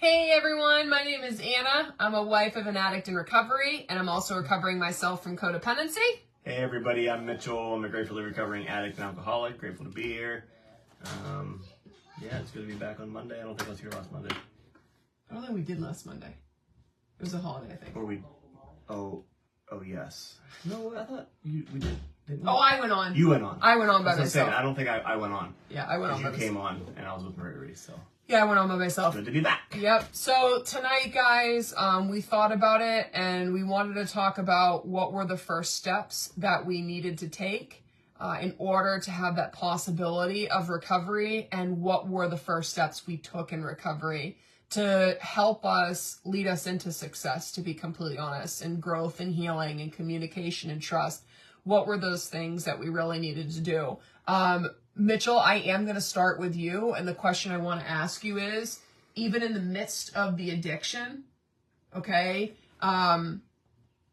Hey everyone, my name is Anna. I'm a wife of an addict in recovery, and I'm also recovering myself from codependency. Hey everybody, I'm Mitchell. I'm a gratefully recovering addict and alcoholic. Grateful to be here. Yeah, it's good to be back on Monday. I don't think I was here last Monday. I don't think we did last Monday. It was a holiday, I think. Or we... Oh yes. No, I thought we did. Didn't we? Oh, I went on. You went on. I went on by That's what I'm saying. myself. I don't think I went on. Yeah, I went on by myself. You came on, and I was with Marie, so... Yeah, I went on by myself. Good to be back. Yep. So tonight, guys, we thought about it, and we wanted to talk about what were the first steps that we needed to take in order to have that possibility of recovery, and what were the first steps we took in recovery to help us lead us into success, to be completely honest, and growth and healing and communication and trust. What were those things that we really needed to do? Mitchell, I am going to start with you, and the question I want to ask you is, even in the midst of the addiction, okay, and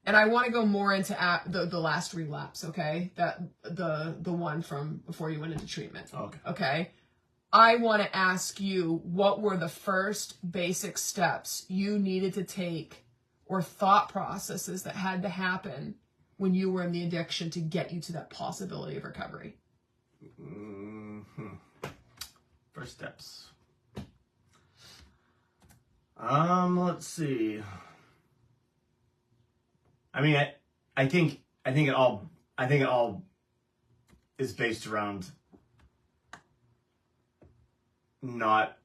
I want to go more into the last relapse, okay, that the one from before you went into treatment, okay. I want to ask you, what were the first basic steps you needed to take, or thought processes that had to happen when you were in the addiction to get you to that possibility of recovery? First steps. Let's see. I mean, I think it all is based around not.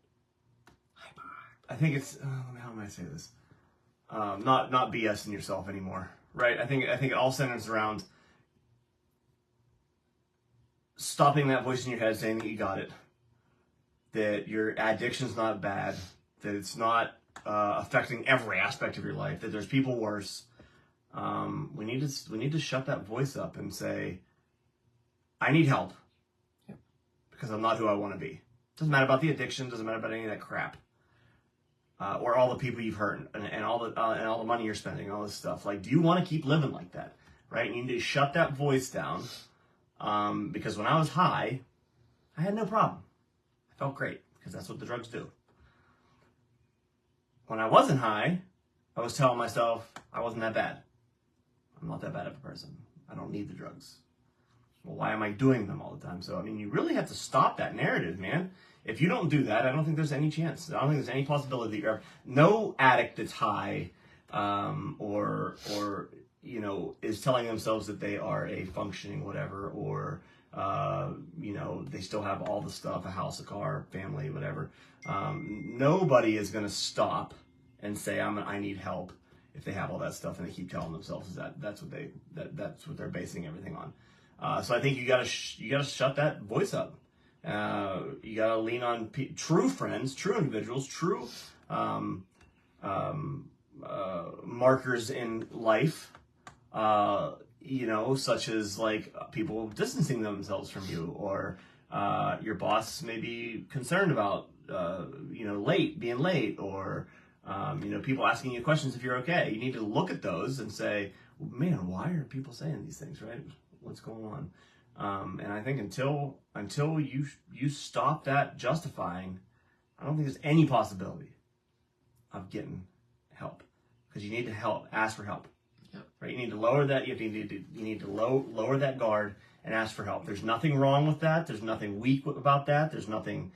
I think it's how am I say this? Not BSing yourself anymore, right? I think it all centers around stopping that voice in your head saying that you got it, that your addiction's not bad, that it's not affecting every aspect of your life, that there's people worse. We need to shut that voice up and say, I need help because I'm not who I want to be. Doesn't matter about the addiction, doesn't matter about any of that crap, or all the people you've hurt and all the money you're spending, all this stuff. Like, do you want to keep living like that? Right? You need to shut that voice down. Because when I was high, I had no problem. I felt great because that's what the drugs do. When I wasn't high, I was telling myself I wasn't that bad. I'm not that bad of a person. I don't need the drugs. Well, why am I doing them all the time? So, I mean, you really have to stop that narrative, man. If you don't do that, I don't think there's any chance. I don't think there's any possibility that you're ever... No addict that's high, or you know, is telling themselves that they are a functioning whatever, or, you know, they still have all the stuff, a house, a car, family, whatever. Nobody is going to stop and say, I need help if they have all that stuff and they keep telling themselves that's what they're basing everything on. So I think you gotta shut that voice up. You gotta lean on true friends, true individuals, true, markers in life, you know, such as like people distancing themselves from you, or your boss may be concerned about, you know, being late, or, you know, people asking you questions if you're okay. You need to look at those and say, well, man, why are people saying these things, right? What's going on? And I think until you stop that justifying, I don't think there's any possibility of getting help, because you need to ask for help. Right? You need to lower that. You need to lower that guard and ask for help. There's nothing wrong with that. There's nothing weak about that. There's nothing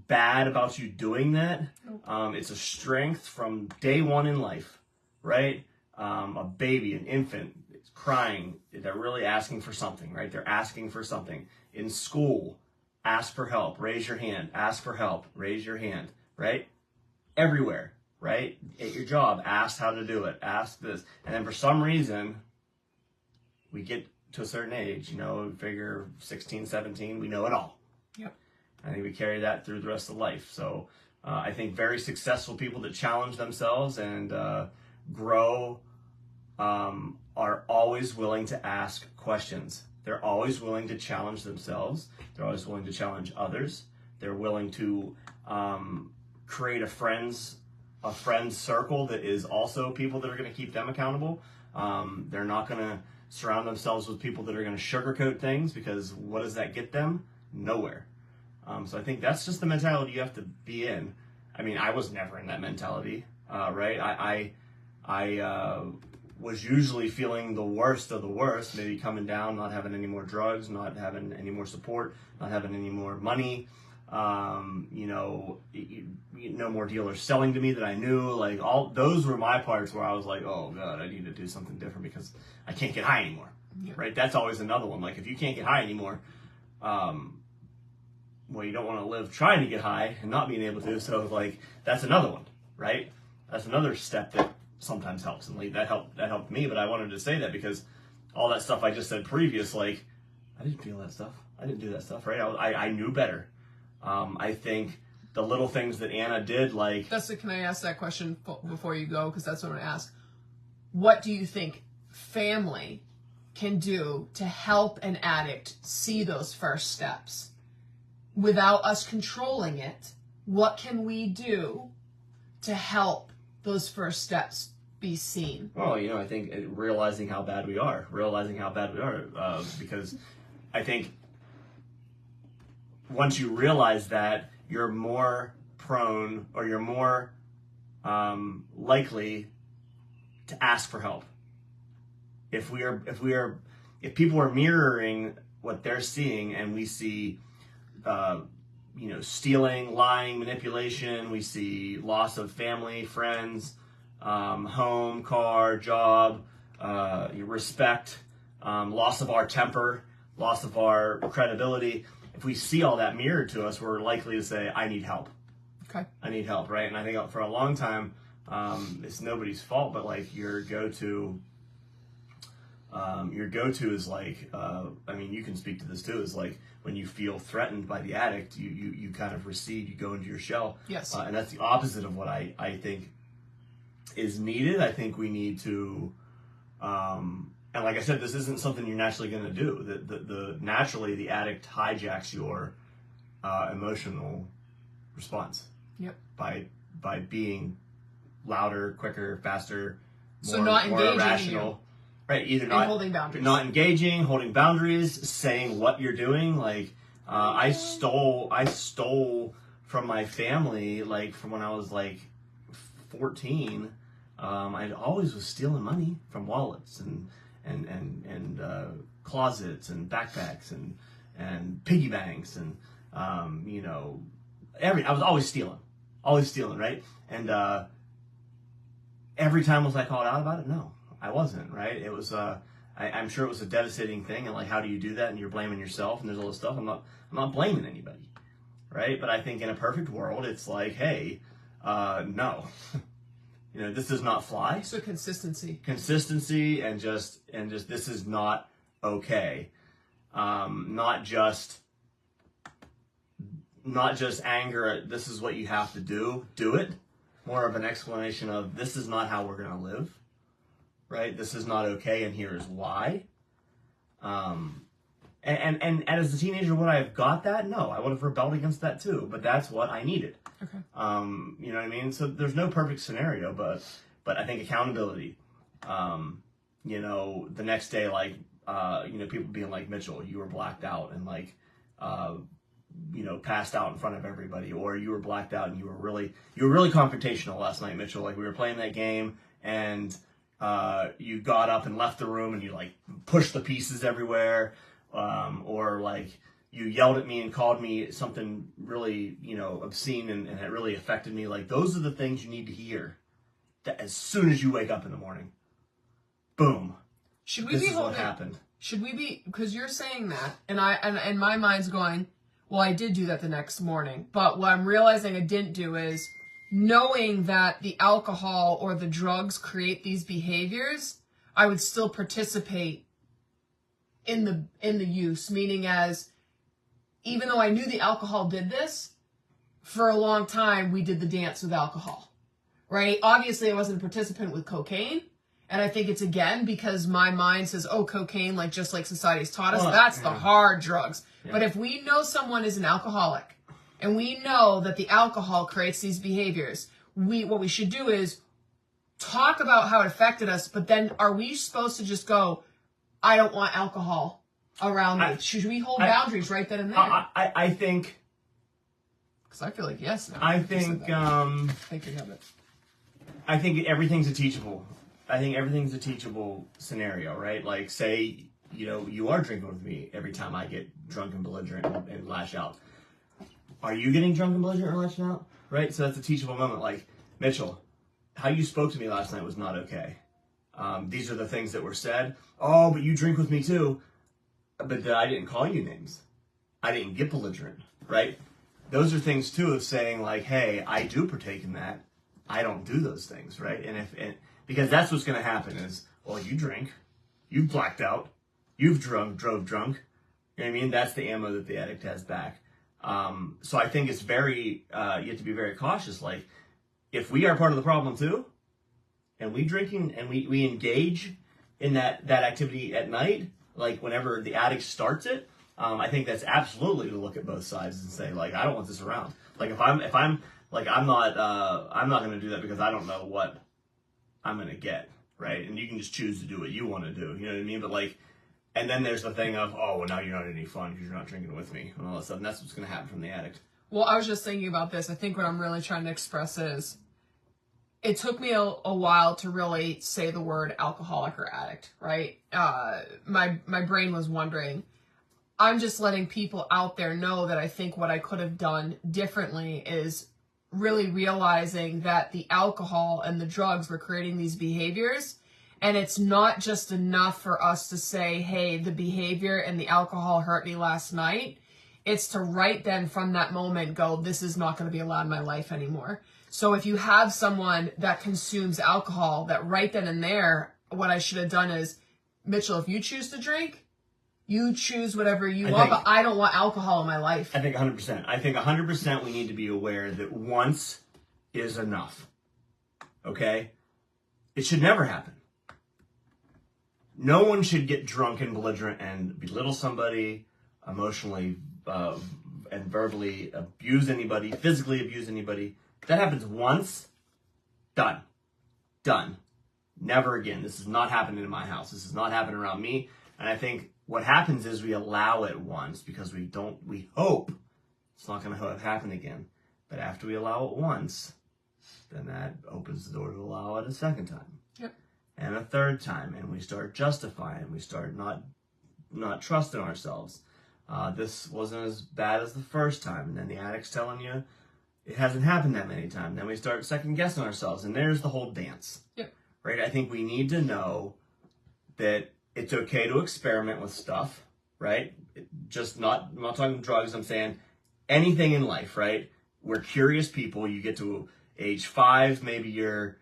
bad about you doing that. It's a strength from day one in life, right? A baby, an infant, is crying. They're really asking for something, right? They're asking for something. In school, ask for help. Raise your hand. Ask for help. Raise your hand, right? Everywhere. Right? At your job, ask how to do it, ask this. And then for some reason, we get to a certain age, you know, figure 16, 17, we know it all. Yep. I think we carry that through the rest of life. So I think very successful people that challenge themselves and grow are always willing to ask questions. They're always willing to challenge themselves. They're always willing to challenge others. They're willing to create a friends circle that is also people that are going to keep them accountable. They're not going to surround themselves with people that are going to sugarcoat things, because what does that get them? Nowhere. So I think that's just the mentality you have to be in. I mean, I was never in that mentality, right? I was usually feeling the worst of the worst, maybe coming down, not having any more drugs, not having any more support, not having any more money, no more dealers selling to me that I knew. Like, all those were my parts where I was like, oh God, I need to do something different because I can't get high anymore, right? That's always another one. Like, if you can't get high anymore, well, you don't want to live trying to get high and not being able to. So, like, that's another one, right? That's another step that sometimes helps, and like that helped me. But I wanted to say that because all that stuff I just said previous, like, I didn't feel that stuff. I didn't do that stuff, right? I knew better. I think the little things that Anna did, like... Can I ask that question before you go? Because that's what I'm going to ask. What do you think family can do to help an addict see those first steps? Without us controlling it, what can we do to help those first steps be seen? Well, I think realizing how bad we are, because I think once you realize that, you're more prone, or you're more likely to ask for help. If people are mirroring what they're seeing, and we see, stealing, lying, manipulation, we see loss of family, friends, home, car, job, respect, loss of our temper, loss of our credibility. If we see all that mirrored to us, we're likely to say, I need help. Okay. I need help, right? And I think for a long time, it's nobody's fault, but like your go-to is like, you can speak to this too, is like when you feel threatened by the addict, you kind of recede, you go into your shell. Yes. And that's the opposite of what I think is needed. I think we need to, and like I said, this isn't something you're naturally going to do. Naturally, the addict hijacks your emotional response. Yep. By being louder, quicker, faster, so not more engaging irrational. You. Right, either holding boundaries. Not engaging, holding boundaries, saying what you're doing. Like, I stole from my family, like from when I was like 14. I always was stealing money from wallets and closets and backpacks and piggy banks and I was always stealing, right? And every time was I called out about it? No, I wasn't, right? It was I'm sure it was a devastating thing, and like, how do you do that? And you're blaming yourself, and there's all this stuff. I'm not blaming anybody, right? But I think in a perfect world, it's like, hey, no. This does not fly. So consistency, and just this is not okay. Not just anger at this is what you have to do it. More of an explanation of this is not how we're going to live, right? This is not okay, and here is why. And as a teenager, would I have got that? No, I would have rebelled against that too. But that's what I needed. Okay. You know what I mean? So there's no perfect scenario, but I think accountability. The next day, like, people being like, Mitchell, you were blacked out and like, passed out in front of everybody, or you were blacked out and you were really confrontational last night, Mitchell. Like, we were playing that game and you got up and left the room and you like pushed the pieces everywhere. Or like you yelled at me and called me something really, obscene and it really affected me. Like, those are the things you need to hear that as soon as you wake up in the morning. Boom. This is what happened. Should we be, because you're saying that, and my mind's going, well, I did do that the next morning. But what I'm realizing I didn't do is knowing that the alcohol or the drugs create these behaviors, I would still participate in the use, meaning as even though I knew the alcohol did this, for a long time we did the dance with alcohol, right? Obviously I wasn't a participant with cocaine, and I think it's again because my mind says, oh, cocaine, like just like society's taught us, that's the hard drugs. Yeah. But if we know someone is an alcoholic and we know that the alcohol creates these behaviors, what we should do is talk about how it affected us, but then are we supposed to just go, I don't want alcohol around me? Should we hold boundaries right then and there? I think Because I feel like yes now. I think thinking of it. I think everything's a teachable. I think everything's a teachable scenario, right? Like, say, you know, you are drinking with me every time I get drunk and belligerent and lash out. Are you getting drunk and belligerent and lashing out? Right? So that's a teachable moment. Like, Mitchell, how you spoke to me last night was not okay. These are the things that were said. Oh, but you drink with me too. But I didn't call you names. I didn't get belligerent, right? Those are things too of saying like, hey, I do partake in that. I don't do those things, right? And because that's what's going to happen is, well, you drink, you've blacked out, you've drove drunk. You know what I mean? That's the ammo that the addict has back. So I think it's very, you have to be very cautious. Like, if we are part of the problem too, and we drinking and we engage in that activity at night, like whenever the addict starts it, I think that's absolutely to look at both sides and say, like, I don't want this around. Like, if I'm like, I'm not going to do that because I don't know what I'm going to get, right? And you can just choose to do what you want to do, you know what I mean? But like, and then there's the thing of, oh, well, now you're not any fun because you're not drinking with me and all that stuff. And that's what's going to happen from the addict. Well, I was just thinking about this. I think what I'm really trying to express is, it took me a while to really say the word alcoholic or addict, right? My brain was wondering. I'm just letting people out there know that I think what I could have done differently is really realizing that the alcohol and the drugs were creating these behaviors. And it's not just enough for us to say, hey, the behavior and the alcohol hurt me last night. It's to right then from that moment go, this is not going to be allowed in my life anymore. So if you have someone that consumes alcohol, that right then and there, what I should have done is, Mitchell, if you choose to drink, you choose whatever you want, but I don't want alcohol in my life. I think 100%. I think 100% we need to be aware that once is enough. Okay? It should never happen. No one should get drunk and belligerent and belittle somebody, emotionally and verbally abuse anybody, physically abuse anybody. That happens once, done. Done. Never again. This is not happening in my house. This is not happening around me. And I think what happens is we allow it once because we hope it's not going to happen again. But after we allow it once, then that opens the door to allow it a second time. Yep. And a third time. And we start justifying. We start not trusting ourselves. This wasn't as bad as the first time. And then the addict's telling you it hasn't happened that many times. Then we start second guessing ourselves. And there's the whole dance. Yep. Right? I think we need to know that it's okay to experiment with stuff, right? I'm not talking drugs. I'm saying anything in life, right? We're curious people. You get to age 5, maybe you're,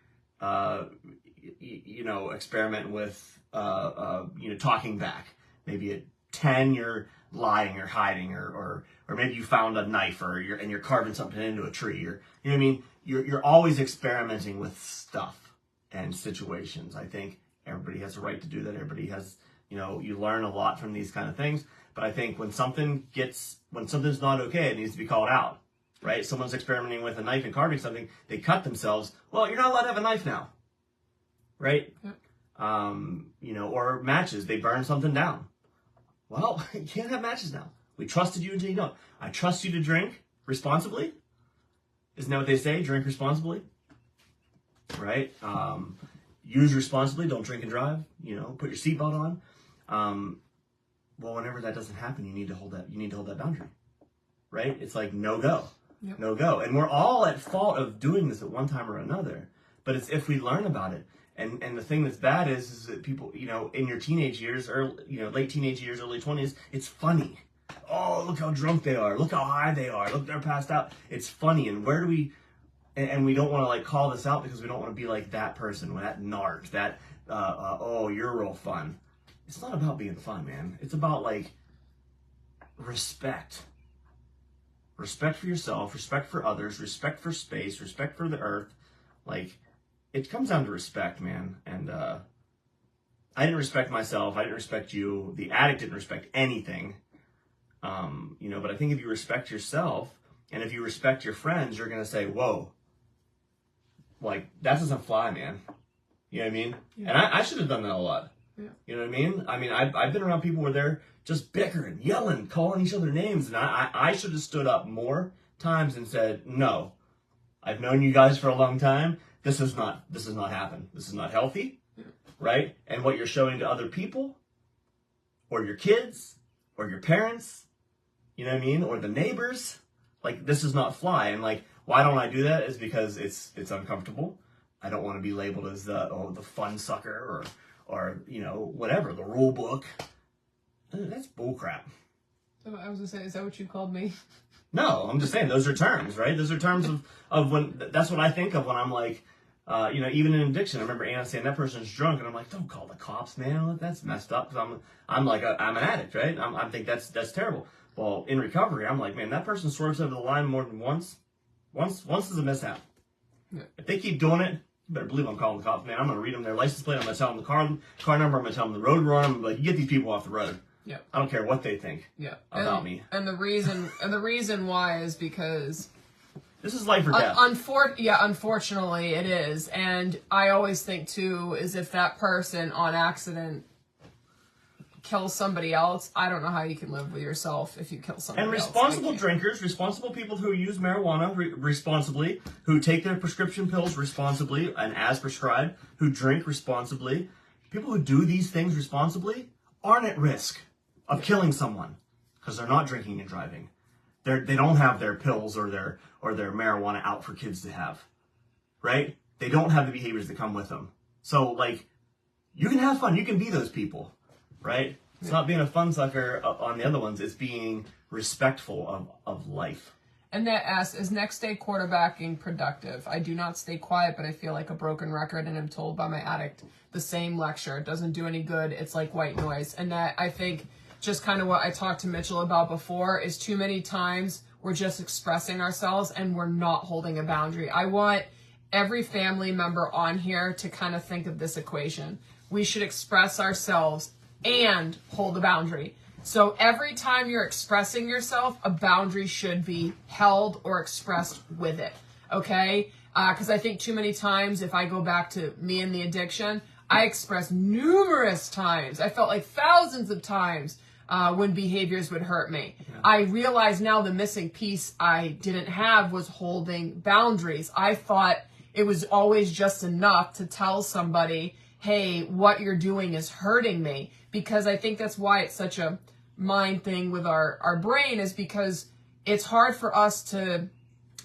experimenting with, talking back. Maybe at 10, you're lying or hiding, or maybe you found a knife, or you're carving something into a tree, or you know what I mean. You're always experimenting with stuff and situations. I think everybody has a right to do that. Everybody has, you learn a lot from these kind of things. But I think when something's not okay, it needs to be called out, right? Someone's experimenting with a knife and carving something, they cut themselves. Well, you're not allowed to have a knife now, right? Yep. Or matches, they burn something down. Well, you can't have matches now. We trusted you until you don't. I trust you to drink responsibly. Isn't that what they say? Drink responsibly, right? Use responsibly. Don't drink and drive. Put your seatbelt on. Well, whenever that doesn't happen, you need to hold that boundary, right? It's like no go, Yep. No go. And we're all at fault of doing this at one time or another. But it's if we learn about it. And the thing that's bad is that people, in your teenage years, or late teenage years, early 20s, it's funny. Oh, look how drunk they are. Look how high they are. Look, they're passed out. It's funny. And where do we? And we don't want to call this out because we don't want to be like that person, that narc, that you're real fun. It's not about being fun, man. It's about respect. Respect for yourself, respect for others, respect for space, respect for the earth. It comes down to respect, man. And I didn't respect myself. I didn't respect you. The addict didn't respect anything. But I think if you respect yourself and if you respect your friends, you're going to say, whoa, that doesn't fly, man. You know what I mean? Yeah. And I should have done that a lot. Yeah. You know what I mean? I've been around people where they're just bickering, yelling, calling each other names. And I should have stood up more times and said, no, I've known you guys for a long time. This is not happen. This is not healthy, right? And what you're showing to other people or your kids or your parents, you know what I mean? Or the neighbors, like, this does not fly. And like, why don't I do that is because it's uncomfortable. I don't want to be labeled as the fun sucker or you know, whatever, the rule book. That's bullcrap. I was gonna say, is that what you called me? No, I'm just saying those are terms, right? Those are terms of when, that's what I think of when I'm like, you know, even in addiction. I remember Anna saying that person's drunk, and I'm like, don't call the cops, man. That's messed up. Because I'm like, I'm an addict, right? I think that's terrible. Well, in recovery, I'm like, man, that person swerves over the line more than once. Once is a mishap. Yeah. If they keep doing it, you better believe I'm calling the cops, man. I'm gonna read them their license plate. I'm gonna tell them the car number. I'm gonna tell them the road we're on. I'm like, you get these people off the road. Yeah. I don't care what they think. Yeah. About me. And the reason why is because this is life or death. Unfortunately it is. And I always think too is if that person on accident kills somebody else, I don't know how you can live with yourself if you kill somebody else. And responsible drinkers, responsible people who use marijuana responsibly, who take their prescription pills responsibly and as prescribed, who drink responsibly, people who do these things responsibly aren't at risk of killing someone because they're not drinking and driving. They don't have their pills or their marijuana out for kids to have, right? They don't have the behaviors that come with them. So like, you can have fun. You can be those people, right? It's not being a fun sucker on the other ones. It's being respectful of life. And that asks, is next day quarterbacking productive? I do not stay quiet, but I feel like a broken record and I'm told by my addict the same lecture. It doesn't do any good. It's like white noise. And that, I think, just kind of what I talked to Mitchell about before is too many times we're just expressing ourselves and we're not holding a boundary. I want every family member on here to kind of think of this equation. We should express ourselves and hold a boundary. So every time you're expressing yourself, a boundary should be held or expressed with it, okay? Because I think too many times, if I go back to me and the addiction, I expressed numerous times. I felt like thousands of times when behaviors would hurt me. Yeah. I realize now the missing piece I didn't have was holding boundaries. I thought it was always just enough to tell somebody, hey, what you're doing is hurting me. Because I think that's why it's such a mind thing with our brain, is because it's hard for us to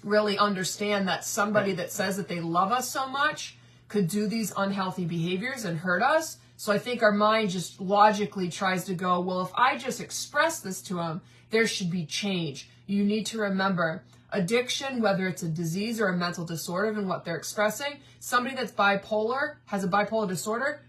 really understand that somebody that says that they love us so much could do these unhealthy behaviors and hurt us. So I think our mind just logically tries to go, well, if I just express this to them, there should be change. You need to remember, addiction, whether it's a disease or a mental disorder and what they're expressing, somebody that's bipolar, has a bipolar disorder,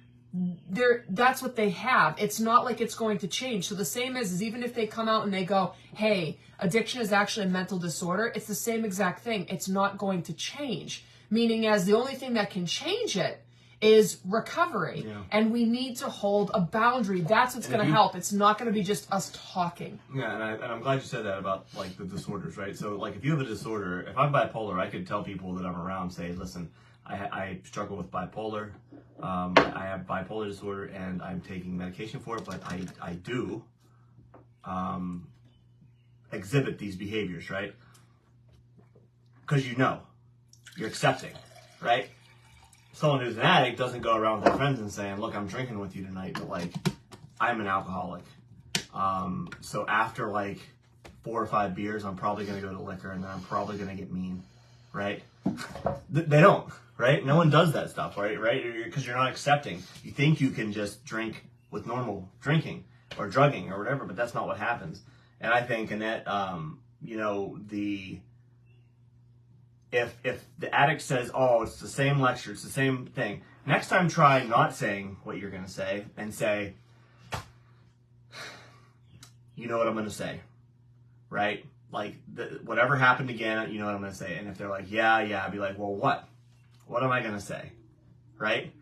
that's what they have. It's not like it's going to change. So the same is even if they come out and they go, hey, addiction is actually a mental disorder, it's the same exact thing. It's not going to change. Meaning as the only thing that can change it is recovery. Yeah. And we need to hold a boundary. That's what's going to help. It's not going to be just us talking. Yeah, and I'm glad you said that about like the disorders, right? So like if you have a disorder, if I'm bipolar, I could tell people that I'm around, say, listen, I struggle with bipolar. I have bipolar disorder and I'm taking medication for it, but I do exhibit these behaviors, right? Because you're accepting, right? Someone who's an addict doesn't go around with their friends and saying, look, I'm drinking with you tonight, but like, I'm an alcoholic. So after like 4 or 5 beers, I'm probably going to go to liquor and then I'm probably going to get mean, right? They don't, right? No one does that stuff, right? Because you're not accepting. You think you can just drink with normal drinking or drugging or whatever, but that's not what happens. And I think, Annette, if the addict says, oh, it's the same lecture, it's the same thing, next time try not saying what you're going to say and say, you know what I'm going to say, right? Like, whatever happened again, you know what I'm going to say. And if they're like, yeah, I'd be like, well, what? What am I going to say, right?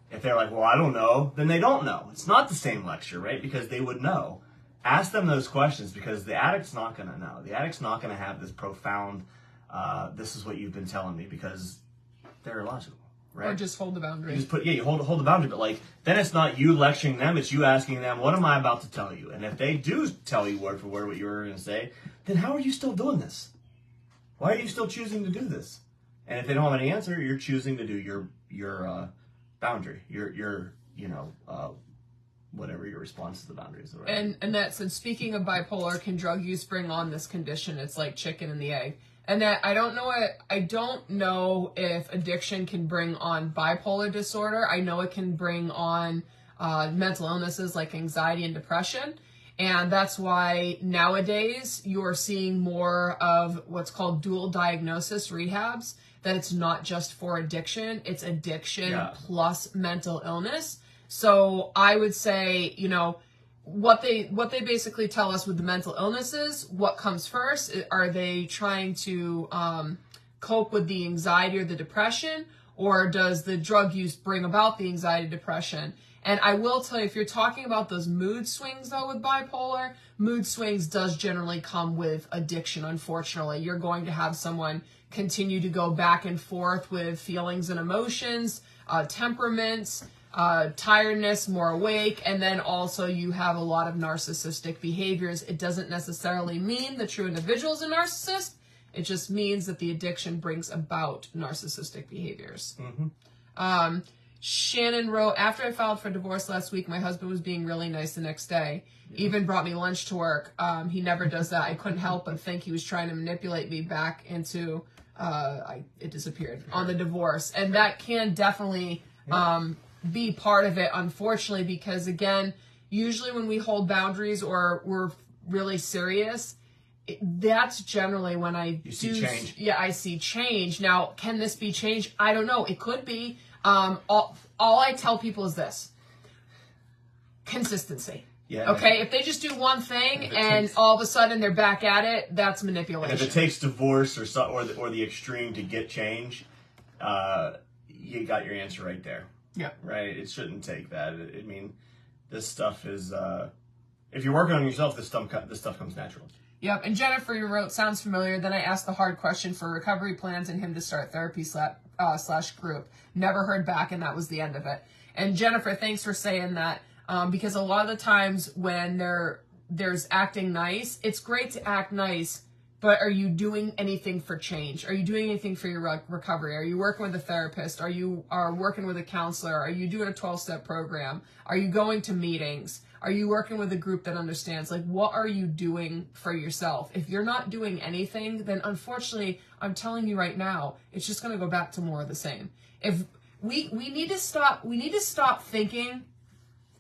If they're like, well, I don't know, then they don't know. It's not the same lecture, right? Because they would know. Ask them those questions because the addict's not going to know. The addict's not going to have this profound, this is what you've been telling me, because they're illogical, right? Or just hold the boundary. You hold the boundary, but like, then it's not you lecturing them, it's you asking them, what am I about to tell you? And if they do tell you word for word what you were going to say, then how are you still doing this? Why are you still choosing to do this? And if they don't have an answer, you're choosing to do your boundary, your whatever your response to the boundaries. Right? And that's, and speaking of bipolar, can drug use bring on this condition? It's like chicken and the egg. And that I don't know if addiction can bring on bipolar disorder. I know it can bring on mental illnesses like anxiety and depression. And that's why nowadays you're seeing more of what's called dual diagnosis rehabs, that it's not just for addiction, it's addiction plus mental illness. So I would say, what they basically tell us with the mental illnesses, what comes first? Are they trying to cope with the anxiety or the depression, or does the drug use bring about the anxiety, depression? And I will tell you, if you're talking about those mood swings, though, with bipolar, mood swings does generally come with addiction, unfortunately. You're going to have someone continue to go back and forth with feelings and emotions, temperaments, tiredness, more awake, and then also you have a lot of narcissistic behaviors. It doesn't necessarily mean the true individual is a narcissist. It just means that the addiction brings about narcissistic behaviors. Mm-hmm. Shannon wrote, after I filed for divorce last week, my husband was being really nice the next day. Even brought me lunch to work. He never does that. I couldn't help but think he was trying to manipulate me back into, it disappeared, on the divorce. And that can definitely be part of it, unfortunately, because again, usually when we hold boundaries or we're really serious, that's generally when I see change. Yeah, I see change. Now, can this be changed? I don't know. It could be. All I tell people is this: consistency. Yeah. Okay. If they just do one thing and all of a sudden they're back at it, that's manipulation. And if it takes divorce or the extreme to get change, you got your answer right there. Yeah. Right. It shouldn't take that. I mean, this stuff is. If you're working on yourself, this stuff comes natural. Yep. And Jennifer, you wrote, sounds familiar. Then I asked the hard question for recovery plans and him to start therapy slash group. Never heard back, and that was the end of it. And Jennifer, thanks for saying that, because a lot of the times when there's acting nice, it's great to act nice, but are you doing anything for change? Are you doing anything for your recovery? Are you working with a therapist? Are you working with a counselor? Are you doing a 12-step program? Are you going to meetings? Are you working with a group that understands? Like, what are you doing for yourself? If you're not doing anything, then unfortunately, I'm telling you right now, it's just going to go back to more of the same. If we need to stop thinking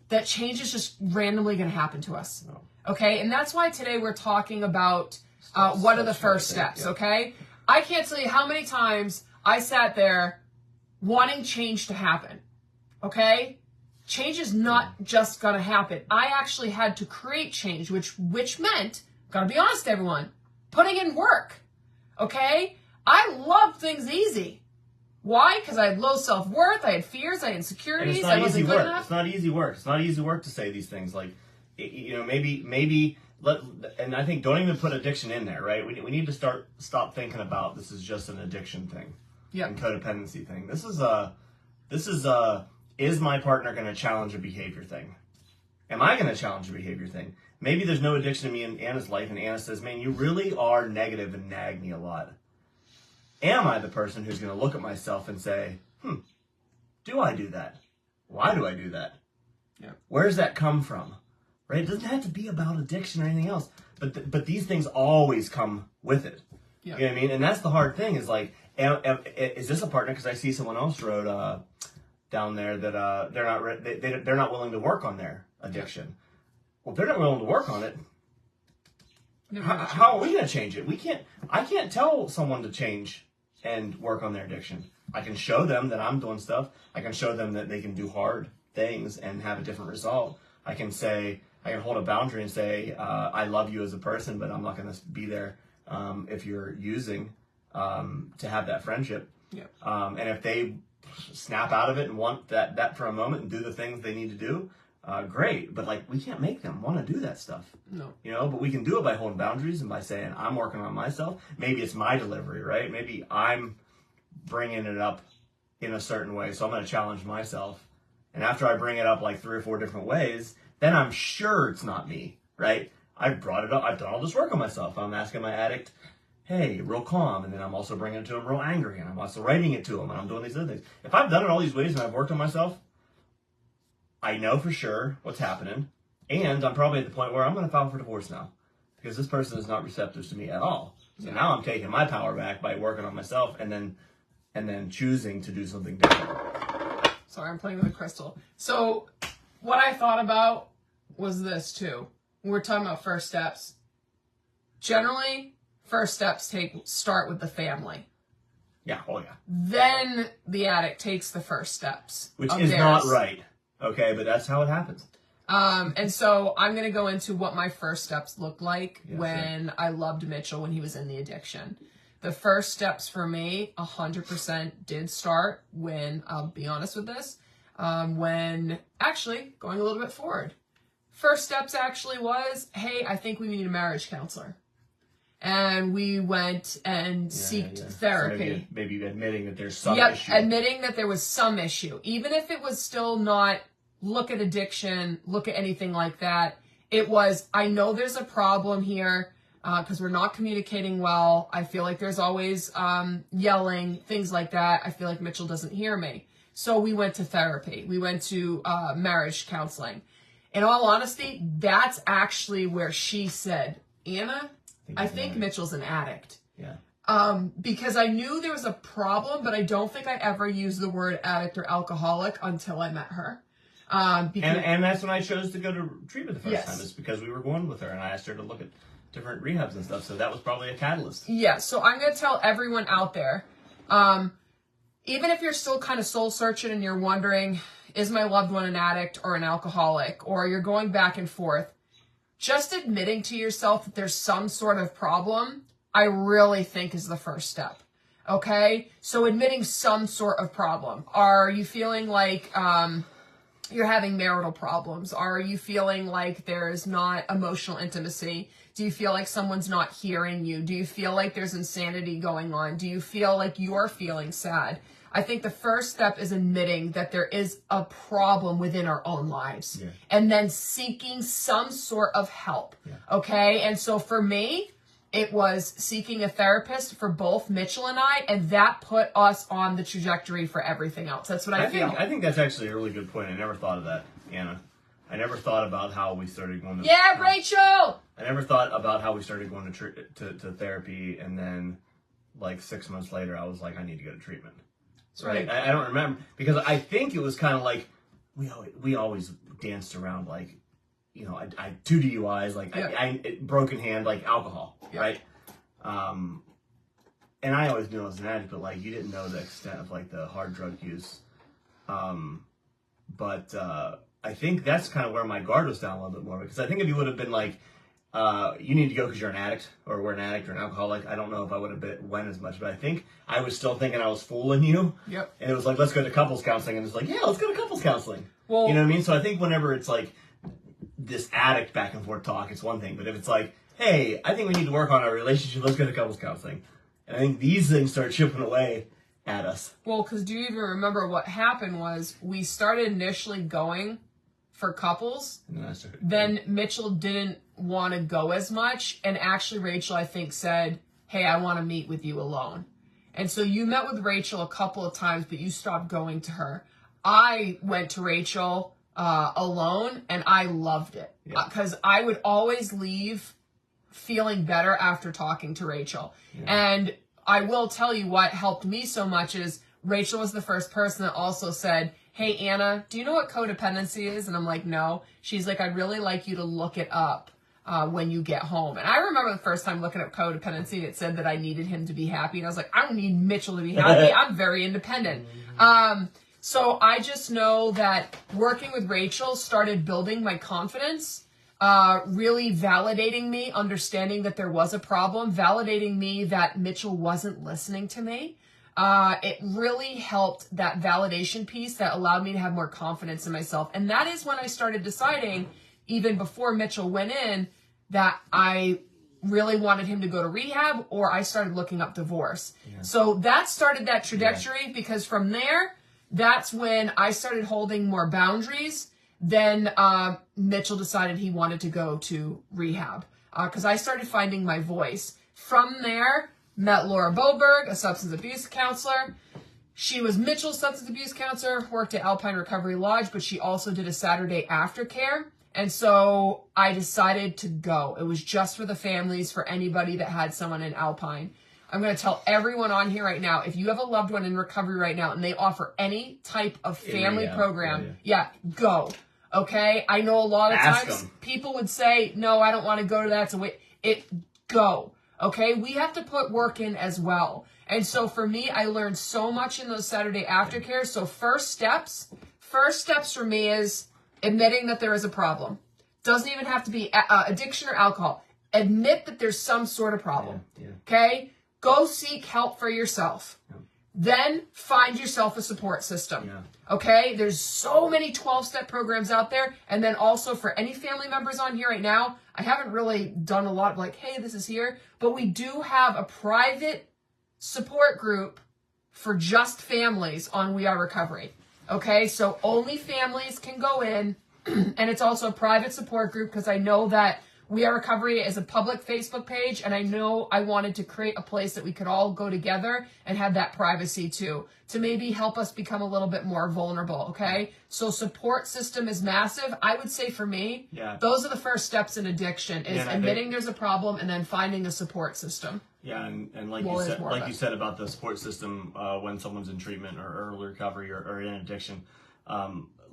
that change is just randomly going to happen to us. No. Okay? And that's why today we're talking about what are the first steps, okay? I can't tell you how many times I sat there wanting change to happen, okay? Change is not just going to happen. I actually had to create change, which meant, gotta be honest, everyone, putting in work, okay? I love things easy. Why? Because I had low self-worth, I had fears, I had insecurities, I wasn't good enough. It's not easy work. It's not easy work to say these things. Like, maybe, and I think don't even put addiction in there, right? We need to stop thinking about this is just an addiction thing, and codependency thing. Is my partner going to challenge a behavior thing? Am I going to challenge a behavior thing? Maybe there's no addiction to me in Anna's life, and Anna says, man, you really are negative and nag me a lot. Am I the person who's going to look at myself and say, do I do that? Why do I do that? Yeah. Where does that come from? Right? It doesn't have to be about addiction or anything else, but these things always come with it. Yeah. You know what I mean? And that's the hard thing is like, is this a partner? Because I see someone else wrote down there that they're not willing to work on their addiction. Well, if they're not willing to work on it, how are we going to change it? I can't tell someone to change and work on their addiction. I can show them that I'm doing stuff. I can show them that they can do hard things and have a different result. I can hold a boundary and say, I love you as a person, but I'm not going to be there if you're using to have that friendship. Yeah. And if they snap out of it and want that for a moment and do the things they need to do, great. But like, we can't make them want to do that stuff. No. But we can do it by holding boundaries and by saying, I'm working on myself. Maybe it's my delivery, right? Maybe I'm bringing it up in a certain way. So I'm going to challenge myself. And after I bring it up like 3 or 4 different ways, then I'm sure it's not me, right? I've brought it up. I've done all this work on myself. I'm asking my addict hey, real calm, and then I'm also bringing it to him real angry, and I'm also writing it to him, and I'm doing these other things. If I've done it all these ways and I've worked on myself, I know for sure what's happening, and I'm probably at the point where I'm going to file for divorce now because this person is not receptive to me at all. So now I'm taking my power back by working on myself and then choosing to do something different. Sorry, I'm playing with a crystal. So what I thought about was this too. We're talking about first steps. Generally, first steps start with the family. Yeah, oh yeah. Then the addict takes the first steps. Which is not right. Okay, but that's how it happens. And so I'm going to go into what my first steps looked like when sure. I loved Mitchell when he was in the addiction. The first steps for me 100% did start when, I'll be honest with this, when actually going a little bit forward. First steps actually was, hey, I think we need a marriage counselor. And we went and sought therapy. So maybe admitting that there's some issue. Admitting that there was some issue. Even if it was still not look at addiction, look at anything like that. It was, I know there's a problem here because we're not communicating well. I feel like there's always yelling, things like that. I feel like Mitchell doesn't hear me. So we went to therapy. We went to marriage counseling. In all honesty, that's actually where she said, Anna, I think Mitchell's an addict. Yeah. Because I knew there was a problem, but I don't think I ever used the word addict or alcoholic until I met her. And that's when I chose to go to treatment the first time, is because we were going with her and I asked her to look at different rehabs and stuff. So that was probably a catalyst. Yeah. So I'm going to tell everyone out there, even if you're still kind of soul searching and you're wondering, is my loved one an addict or an alcoholic, or you're going back and forth, just admitting to yourself that there's some sort of problem, I really think is the first step. Okay? So admitting some sort of problem. Are you feeling like you're having marital problems? Are you feeling like there's not emotional intimacy? Do you feel like someone's not hearing you? Do you feel like there's insanity going on? Do you feel like you're feeling sad? I think the first step is admitting that there is a problem within our own lives and then seeking some sort of help. Okay? And so for me, it was seeking a therapist for both Mitchell and I, and that put us on the trajectory for everything else. That's what I feel. I think that's actually a really good point. I never thought of that, Anna. I never thought about how we started going to... Yeah, Rachel! I never thought about how we started going to therapy, and then, like, 6 months later, I was like, I need to go to treatment. That's right. I don't remember, because I think it was kind of like, we always danced around, like, you know, I had 2 DUIs, like, I broken hand, like, alcohol, right? And I always knew I was an addict, but, like, you didn't know the extent of, like, the hard drug use. But I think that's kind of where my guard was down a little bit more, because I think if you would have been like, you need to go because you're an addict, or we're an addict or an alcoholic, I don't know if I would have went as much, but I think I was still thinking I was fooling you. Yep. And it was like, let's go to couples counseling, and it's like, yeah, let's go to couples counseling. Well, you know what I mean? So I think whenever it's like this addict back and forth talk, it's one thing, but if it's like, hey, I think we need to work on our relationship, let's go to couples counseling. And I think these things start chipping away at us. Well, because do you even remember what happened was we started initially going for couples. Then Mitchell didn't want to go as much. And actually, Rachel, I think, said, hey, I want to meet with you alone. And so you met with Rachel a couple of times, but you stopped going to her. I went to Rachel alone, and I loved it. Because I would always leave feeling better after talking to Rachel. And I will tell you what helped me so much is Rachel was the first person that also said, hey, Anna, do you know what codependency is? And I'm like, no. She's like, I'd really like you to look it up when you get home. And I remember the first time looking up codependency, it said that I needed him to be happy. And I was like, I don't need Mitchell to be happy. I'm very independent. So I just know that working with Rachel started building my confidence, really validating me, understanding that there was a problem, validating me that Mitchell wasn't listening to me. It really helped that validation piece that allowed me to have more confidence in myself. And that is when I started deciding, even before Mitchell went in, that I really wanted him to go to rehab, or I started looking up divorce. So that started that trajectory, because from there, that's when I started holding more boundaries. Then Mitchell decided he wanted to go to rehab, because I started finding my voice. From there, met Laura Boberg, a substance abuse counselor. She was Mitchell's substance abuse counselor, worked at Alpine Recovery Lodge, but she also did a Saturday aftercare. And so I decided to go. It was just for the families, for anybody that had someone in Alpine. I'm going to tell everyone on here right now, if you have a loved one in recovery right now and they offer any type of family program, go. Okay? I know a lot of times people would say, no, I don't want to go to that. So go. Okay? We have to put work in as well. And so for me, I learned so much in those Saturday aftercares. So first steps for me is admitting that there is a problem. Doesn't even have to be addiction or alcohol. Admit that there's some sort of problem. Okay? Go seek help for yourself. Then find yourself a support system. Okay? There's so many 12-step programs out there. And then also for any family members on here right now, I haven't really done a lot of like, hey, this is here. But we do have a private support group for just families on We Are Recovery. Okay? So only families can go in. And it's also a private support group because I know that We Are Recovery is a public Facebook page, and I know I wanted to create a place that we could all go together and have that privacy too, to maybe help us become a little bit more vulnerable, okay? So support system is massive. I would say for me, those are the first steps in addiction, is admitting there's a problem and then finding a support system. Yeah, and like you said about the support system when someone's in treatment or early recovery or in addiction,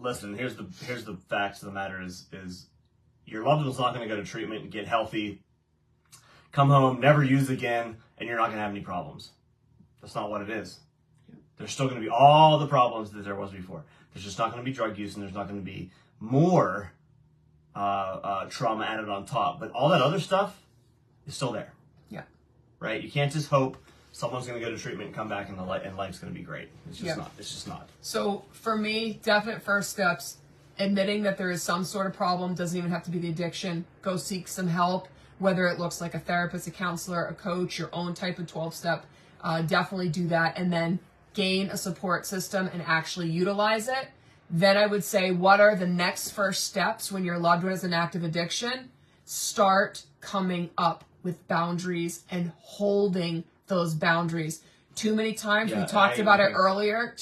listen, here's the facts of the matter is your loved one's not going to go to treatment and get healthy, come home, never use again, and you're not going to have any problems. That's not what it is. There's still going to be all the problems that there was before. There's just not going to be drug use, and there's not going to be more trauma added on top. But all that other stuff is still there. Yeah. Right? You can't just hope someone's going to go to treatment and come back and life's going to be great. It's just not. It's just not. So for me, definite first steps. Admitting that there is some sort of problem, doesn't even have to be the addiction. Go seek some help, whether it looks like a therapist, a counselor, a coach, your own type of 12-step. Definitely do that, and then gain a support system and actually utilize it. Then I would say, what are the next first steps when your loved one is in active addiction? Start coming up with boundaries and holding those boundaries. Too many times we talked about it earlier.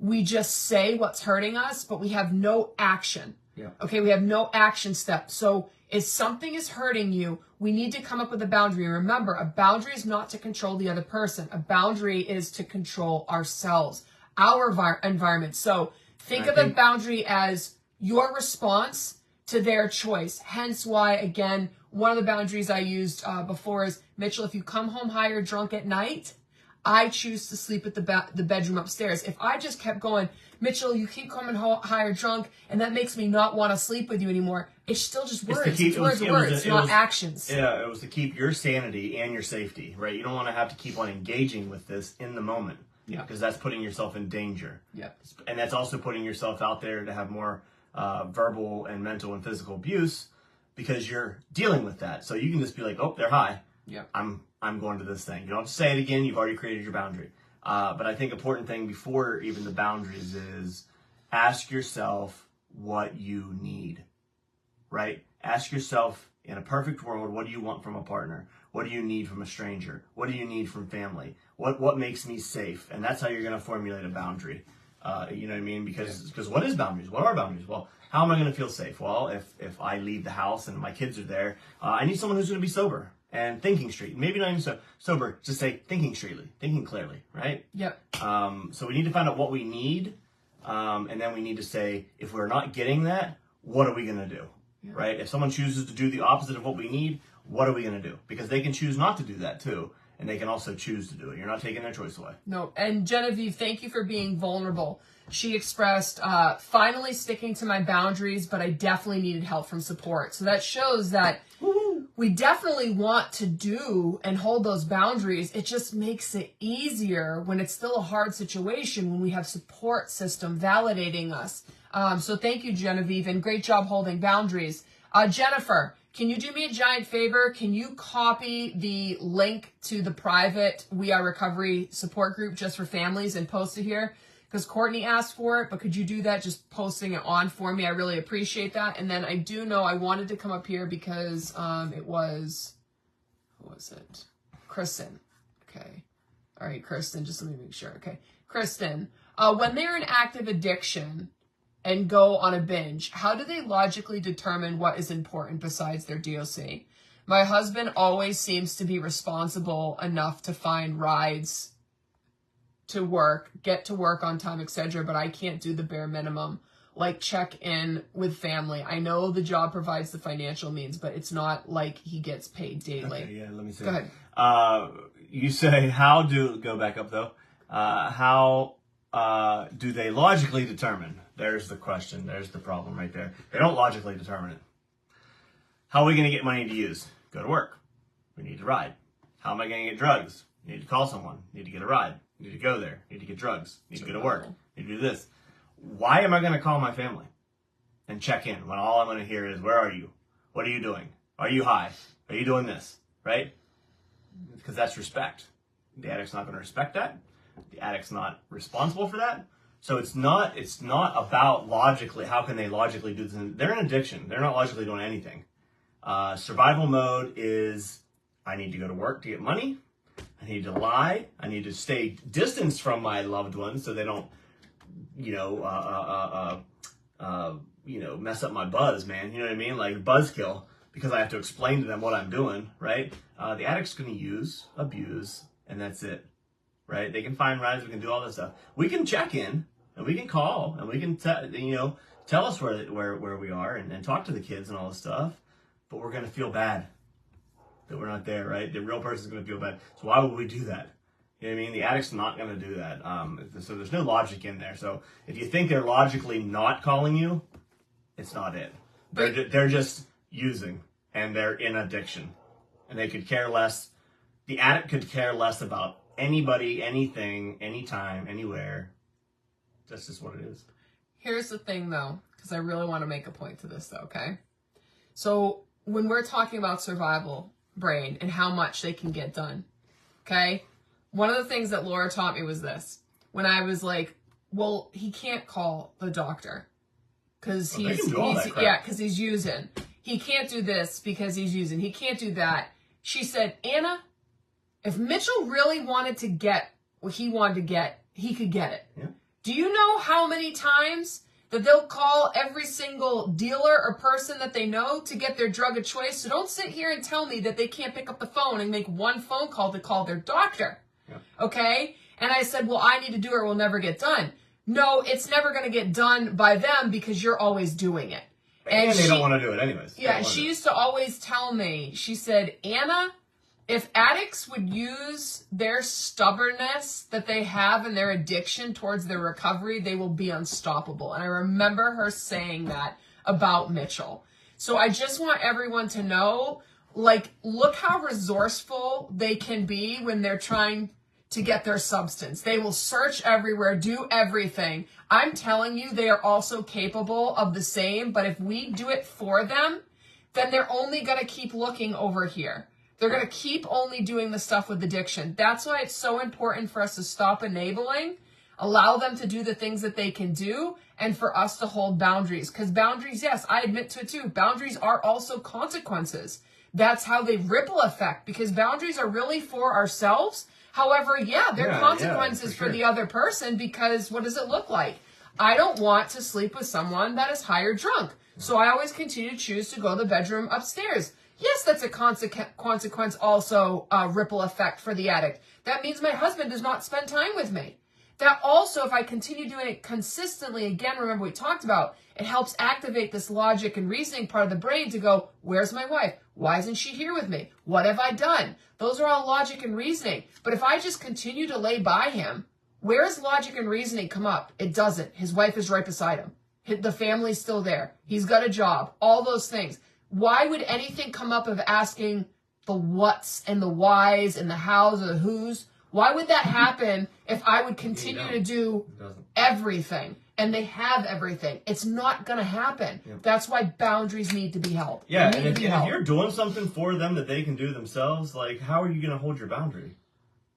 We just say what's hurting us, but we have no action. Okay, we have no action step. So if something is hurting you, we need to come up with a boundary. Remember, a boundary is not to control the other person. A boundary is to control ourselves, our environment. So think of a boundary as your response to their choice. Hence why, again, one of the boundaries I used before is, Mitchell, if you come home high or drunk at night, I choose to sleep at the bedroom upstairs. If I just kept going, Mitchell, you keep coming high or drunk, and that makes me not want to sleep with you anymore, it's still just words. It's words, not actions. Yeah, it was to keep your sanity and your safety, right? You don't want to have to keep on engaging with this in the moment. Because that's putting yourself in danger. And that's also putting yourself out there to have more verbal and mental and physical abuse because you're dealing with that. So you can just be like, oh, they're high. I'm going to this thing. You don't have to say it again. You've already created your boundary. But I think important thing before even the boundaries is ask yourself what you need, right? Ask yourself, in a perfect world, what do you want from a partner? What do you need from a stranger? What do you need from family? What makes me safe? And that's how you're going to formulate a boundary. You know what I mean? Because what is boundaries? What are boundaries? Well, how am I going to feel safe? Well, if I leave the house and my kids are there, I need someone who's going to be sober and thinking straight. Maybe not even sober, just say thinking straightly, thinking clearly, right? So we need to find out what we need, and then we need to say, if we're not getting that, what are we going to do, right? If someone chooses to do the opposite of what we need, what are we going to do? Because they can choose not to do that too, and they can also choose to do it. You're not taking their choice away. No, and Genevieve, thank you for being vulnerable. She expressed, finally sticking to my boundaries, but I definitely needed help from support. So that shows that we definitely want to do and hold those boundaries. It just makes it easier when it's still a hard situation, when we have support system validating us. So thank you, Genevieve, and great job holding boundaries. Jennifer, can you do me a giant favor? Can you copy the link to the private We Are Recovery support group just for families and post it here? because Courtney asked for it, but could you do that, just posting it on for me? I really appreciate that. And then I do know I wanted to come up here because it was, who was it? Kristen. Okay. All right, Kristen, just let me make sure. Okay. Kristen, when they're in active addiction and go on a binge, how do they logically determine what is important besides their DOC? My husband always seems to be responsible enough to find rides to work, get to work on time, etc., but I can't do the bare minimum, like check in with family. I know the job provides the financial means, but it's not like he gets paid daily. Okay, yeah, let me see. Go ahead. You say, go back up though, how do they logically determine? There's the question. There's the problem right there. They don't logically determine it. How are we going to get money to use? Go to work. We need to ride. How am I going to get drugs? Need to call someone. Need to get a ride. Need to go there. Need to get drugs. Need to go to work. Need to do this. Why am I going to call my family and check in when all I'm going to hear is, where are you? What are you doing? Are you high? Are you doing this? Right? Because that's respect. The addict's not going to respect that. The addict's not responsible for that. So it's not about logically, how can they logically do this? They're in addiction. They're not logically doing anything. Survival mode is, I need to go to work to get money. I need to lie. I need to stay distanced from my loved ones so they don't, mess up my buzz, man. You know what I mean? Like buzzkill, because I have to explain to them what I'm doing, right? The addict's going to use, abuse, and that's it, right? They can find rides. We can do all this stuff. We can check in, and we can call, and we can, tell us where we are and talk to the kids and all this stuff. But we're going to feel bad that we're not there, right? The real person's going to feel bad. So why would we do that? You know what I mean? The addict's not going to do that. So there's no logic in there. So if you think they're logically not calling you, it's not it. They're just using, and they're in addiction. And they could care less. The addict could care less about anybody, anything, anytime, anywhere. That's just what it is. Here's the thing, though, because I really want to make a point to this, though, okay? So when we're talking about survival brain and how much they can get done, okay? One of the things that Laura taught me was this. When I was like, well, he can't call the doctor because he's using. He can't do this because he's using. He can't do that. She said, Anna, if Mitchell really wanted to get what he wanted to get, he could get it. Yeah. Do you know how many times that they'll call every single dealer or person that they know to get their drug of choice? So don't sit here and tell me that they can't pick up the phone and make one phone call to call their doctor. Yeah. Okay? And I said, well, I need to do it or it will never get done. No, it's never going to get done by them because you're always doing it. And they don't want to do it anyways. Yeah, she used to always tell me, she said, Anna, if addicts would use their stubbornness that they have and their addiction towards their recovery, they will be unstoppable. And I remember her saying that about Mitchell. So I just want everyone to know, like, look how resourceful they can be when they're trying to get their substance. They will search everywhere, do everything. I'm telling you, they are also capable of the same, but if we do it for them, then they're only going to keep looking over here. They're going to keep only doing the stuff with addiction. That's why it's so important for us to stop enabling, allow them to do the things that they can do, and for us to hold boundaries. Because boundaries, yes, I admit to it too. Boundaries are also consequences. That's how they ripple effect, because boundaries are really for ourselves. However, yeah, there are consequences for the other person, because what does it look like? I don't want to sleep with someone that is high or drunk. So I always continue to choose to go to the bedroom upstairs. Yes, that's a consequence also, ripple effect for the addict. That means my husband does not spend time with me. That also, if I continue doing it consistently, again, remember we talked about, it helps activate this logic and reasoning part of the brain to go, where's my wife? Why isn't she here with me? What have I done? Those are all logic and reasoning. But if I just continue to lay by him, where does logic and reasoning come up? It doesn't. His wife is right beside him. The family's still there. He's got a job. All those things. Why would anything come up of asking the whats and the whys and the hows or the whos? Why would that happen if I would continue to do everything and they have everything? It's not going to happen. Yeah. That's why boundaries need to be held. Yeah, and if you're doing something for them that they can do themselves, like, how are you going to hold your boundary?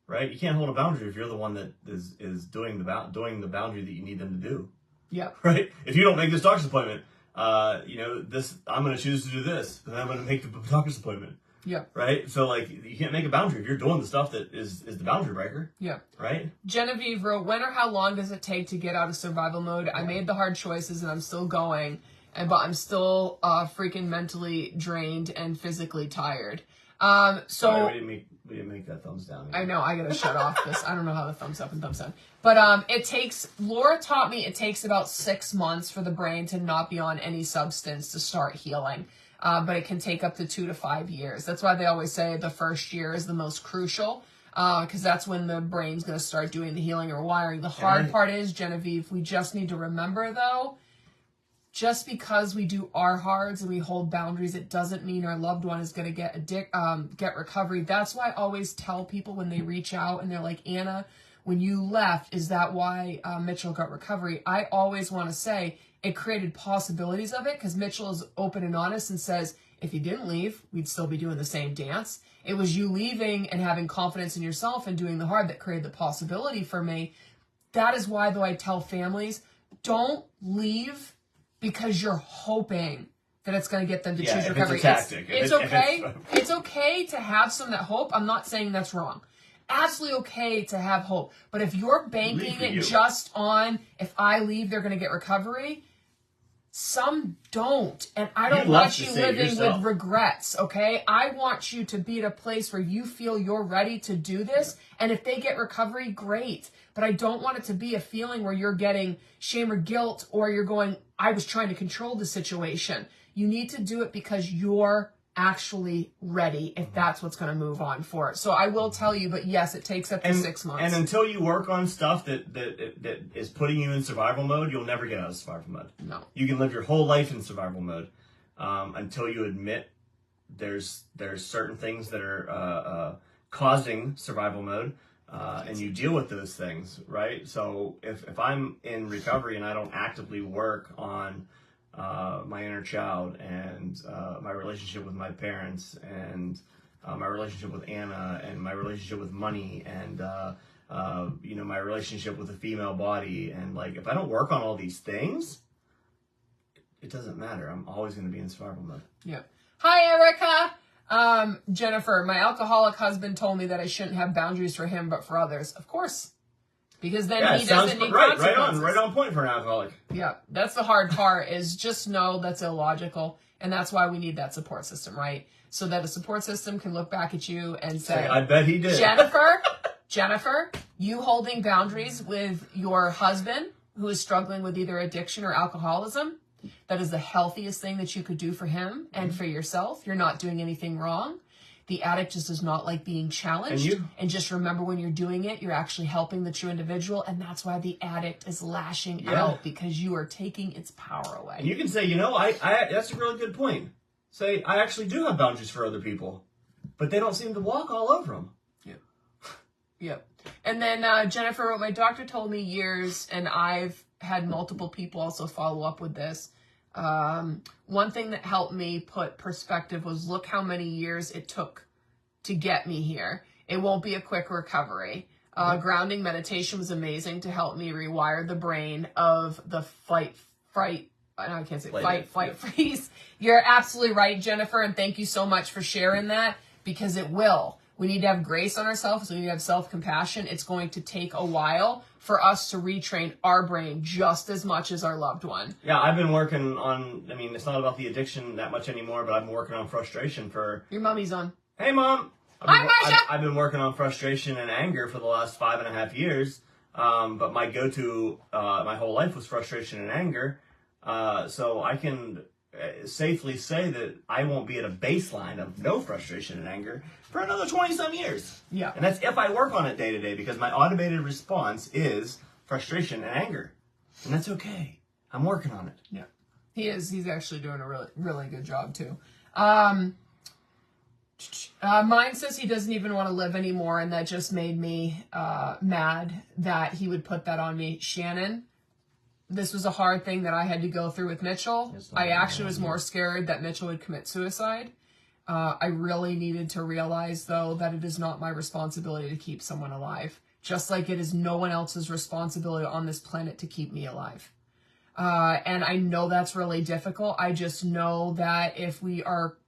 right? You can't hold a boundary if you're the one that is doing the boundary that you need them to do. Yep. Right? If you don't make this doctor's appointment, this I'm going to choose to do this, and I'm going to make the doctor's appointment. Yep. Right? So, like, you can't make a boundary if you're doing the stuff that is the boundary breaker. Yep. Right? Genevieve wrote, when or how long does it take to get out of survival mode? I made the hard choices and I'm still going, but I'm still freaking mentally drained and physically tired. So Sorry, we didn't make that thumbs down. I know, I gotta shut off this. I don't know how the thumbs up and thumbs down. But Laura taught me it takes about 6 months for the brain to not be on any substance to start healing. But it can take up to 2 to 5 years. That's why they always say the first year is the most crucial, because that's when the brain's going to start doing the healing or wiring. The hard part is, Genevieve, we just need to remember, though, just because we do our hards and we hold boundaries, it doesn't mean our loved one is going to get recovery. That's why I always tell people when they reach out and they're like, Anna, when you left, is that why Mitchell got recovery? I always want to say it created possibilities of it, because Mitchell is open and honest and says, if you didn't leave, we'd still be doing the same dance. It was you leaving and having confidence in yourself and doing the hard that created the possibility for me. That is why, though, I tell families, don't leave because you're hoping that it's going to get them to choose recovery. It's a tactic. It's okay. It's okay to have some of that hope. I'm not saying that's wrong. Absolutely okay to have hope. But if you're banking it just on, if I leave, they're going to get recovery, some don't. And I don't want you living with regrets, okay? I want you to be at a place where you feel you're ready to do this. And if they get recovery, great. But I don't want it to be a feeling where you're getting shame or guilt, or you're going, I was trying to control the situation. You need to do it because you're actually ready, if that's what's going to move on for it. So I will tell you, but yes, it takes up to 6 months. And until you work on stuff that is putting you in survival mode, you'll never get out of survival mode. No. You can live your whole life in survival mode until you admit there's certain things that are causing survival mode, and you deal with those things, right? So if I'm in recovery and I don't actively work on my inner child and my relationship with my parents and my relationship with Anna and my relationship with money and my relationship with the female body, and like if I don't work on all these things, it doesn't matter. I'm always going to be in survival mode. Yeah. Hi, Erica. Jennifer, my alcoholic husband told me that I shouldn't have boundaries for him, but for others. Of course. Because then he doesn't need consequences. Right on point for an alcoholic. Yeah, that's the hard part, is just know that's illogical. And that's why we need that support system, right? So that a support system can look back at you and say, I bet he did. Jennifer, you holding boundaries with your husband who is struggling with either addiction or alcoholism, that is the healthiest thing that you could do for him and for yourself. You're not doing anything wrong. The addict just does not like being challenged. And just remember, when you're doing it, you're actually helping the true individual. And that's why the addict is lashing out, because you are taking its power away. And you can say, I that's a really good point. Say, I actually do have boundaries for other people, but they don't seem to walk all over them. Yep. And then Jennifer wrote, my doctor told me years, and I've had multiple people also follow up with this. One thing that helped me put perspective was, look how many years it took to get me here. It won't be a quick recovery. Grounding meditation was amazing to help me rewire the brain of the fight, freeze. You're absolutely right, Jennifer. And thank you so much for sharing that, because it will. We need to have grace on ourselves. We need to have self-compassion. It's going to take a while for us to retrain our brain just as much as our loved one. Yeah, I've been working on, it's not about the addiction that much anymore, but I've been working on frustration for... Your mommy's on. Hey, Mom. Hi, Marsha. I've been working on frustration and anger for the last 5.5 years, but my go-to my whole life was frustration and anger, so I can safely say that I won't be at a baseline of no frustration and anger for another 20-some years. Yeah. And that's if I work on it day to day, because my automated response is frustration and anger. And that's okay. I'm working on it. Yeah. He's actually doing a really, really good job too. Mine says he doesn't even want to live anymore, and that just made me mad that he would put that on me. Shannon, this was a hard thing that I had to go through with Mitchell. I actually was more scared that Mitchell would commit suicide. I really needed to realize, though, that it is not my responsibility to keep someone alive, just like it is no one else's responsibility on this planet to keep me alive. And I know that's really difficult. I just know that if we are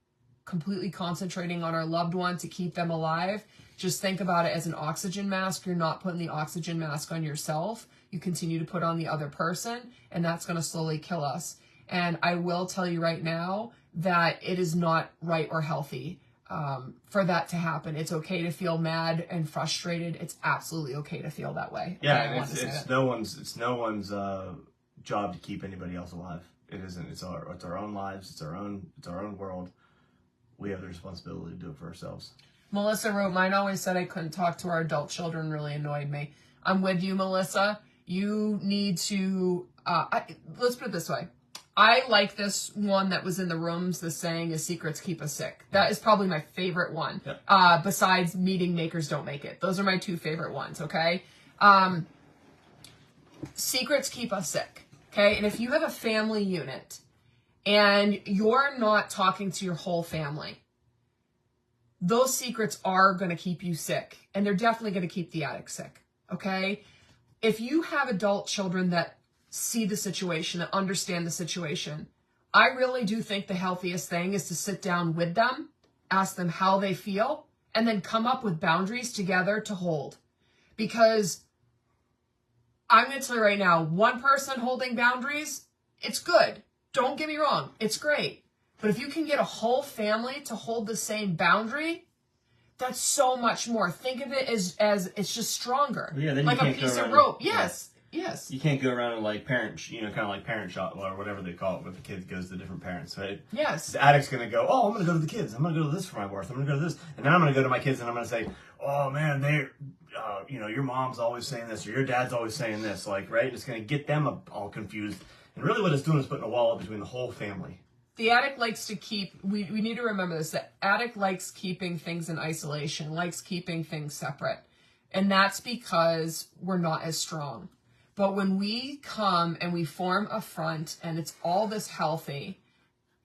completely concentrating on our loved one to keep them alive, just think about it as an oxygen mask. You're not putting the oxygen mask on yourself. You continue to put on the other person, and that's going to slowly kill us. And I will tell you right now that it is not right or healthy for that to happen. It's okay to feel mad and frustrated. It's absolutely okay to feel that way. Yeah, and it's no one's job to keep anybody else alive. It isn't. It's our own lives. It's our own world. We have the responsibility to do it for ourselves. Melissa wrote, mine always said I couldn't talk to our adult children. Really annoyed me. I'm with you, Melissa. You need to, let's put it this way. I like this one that was in the rooms, the saying is secrets keep us sick. That is probably my favorite one. Yep. Besides meeting makers don't make it. Those are my two favorite ones, okay? Secrets keep us sick, okay? And if you have a family unit and you're not talking to your whole family, those secrets are going to keep you sick. And they're definitely going to keep the addict sick, okay? If you have adult children that see the situation, that understand the situation, I really do think the healthiest thing is to sit down with them, ask them how they feel, and then come up with boundaries together to hold. Because I'm going to tell you right now, one person holding boundaries, it's good. Don't get me wrong. It's great. But if you can get a whole family to hold the same boundary, that's so much more. Think of it as it's just stronger. Yeah, then like you a can't piece go of around rope. Yes. Yes. You can't go around and like parent, kind of like parent shop or whatever they call it, where the kid goes to different parents, right? Yes. The addict's going to go, oh, I'm going to go to the kids. I'm going to go to this for my worth. I'm going to go to this. And then I'm going to go to my kids and I'm going to say, oh, man, your mom's always saying this or your dad's always saying this, like, right? It's going to get them all confused. And really what it's doing is putting a wall between the whole family. The addict likes to keep, we need to remember this, the addict likes keeping things in isolation, likes keeping things separate. And that's because we're not as strong. But when we come and we form a front and it's all this healthy,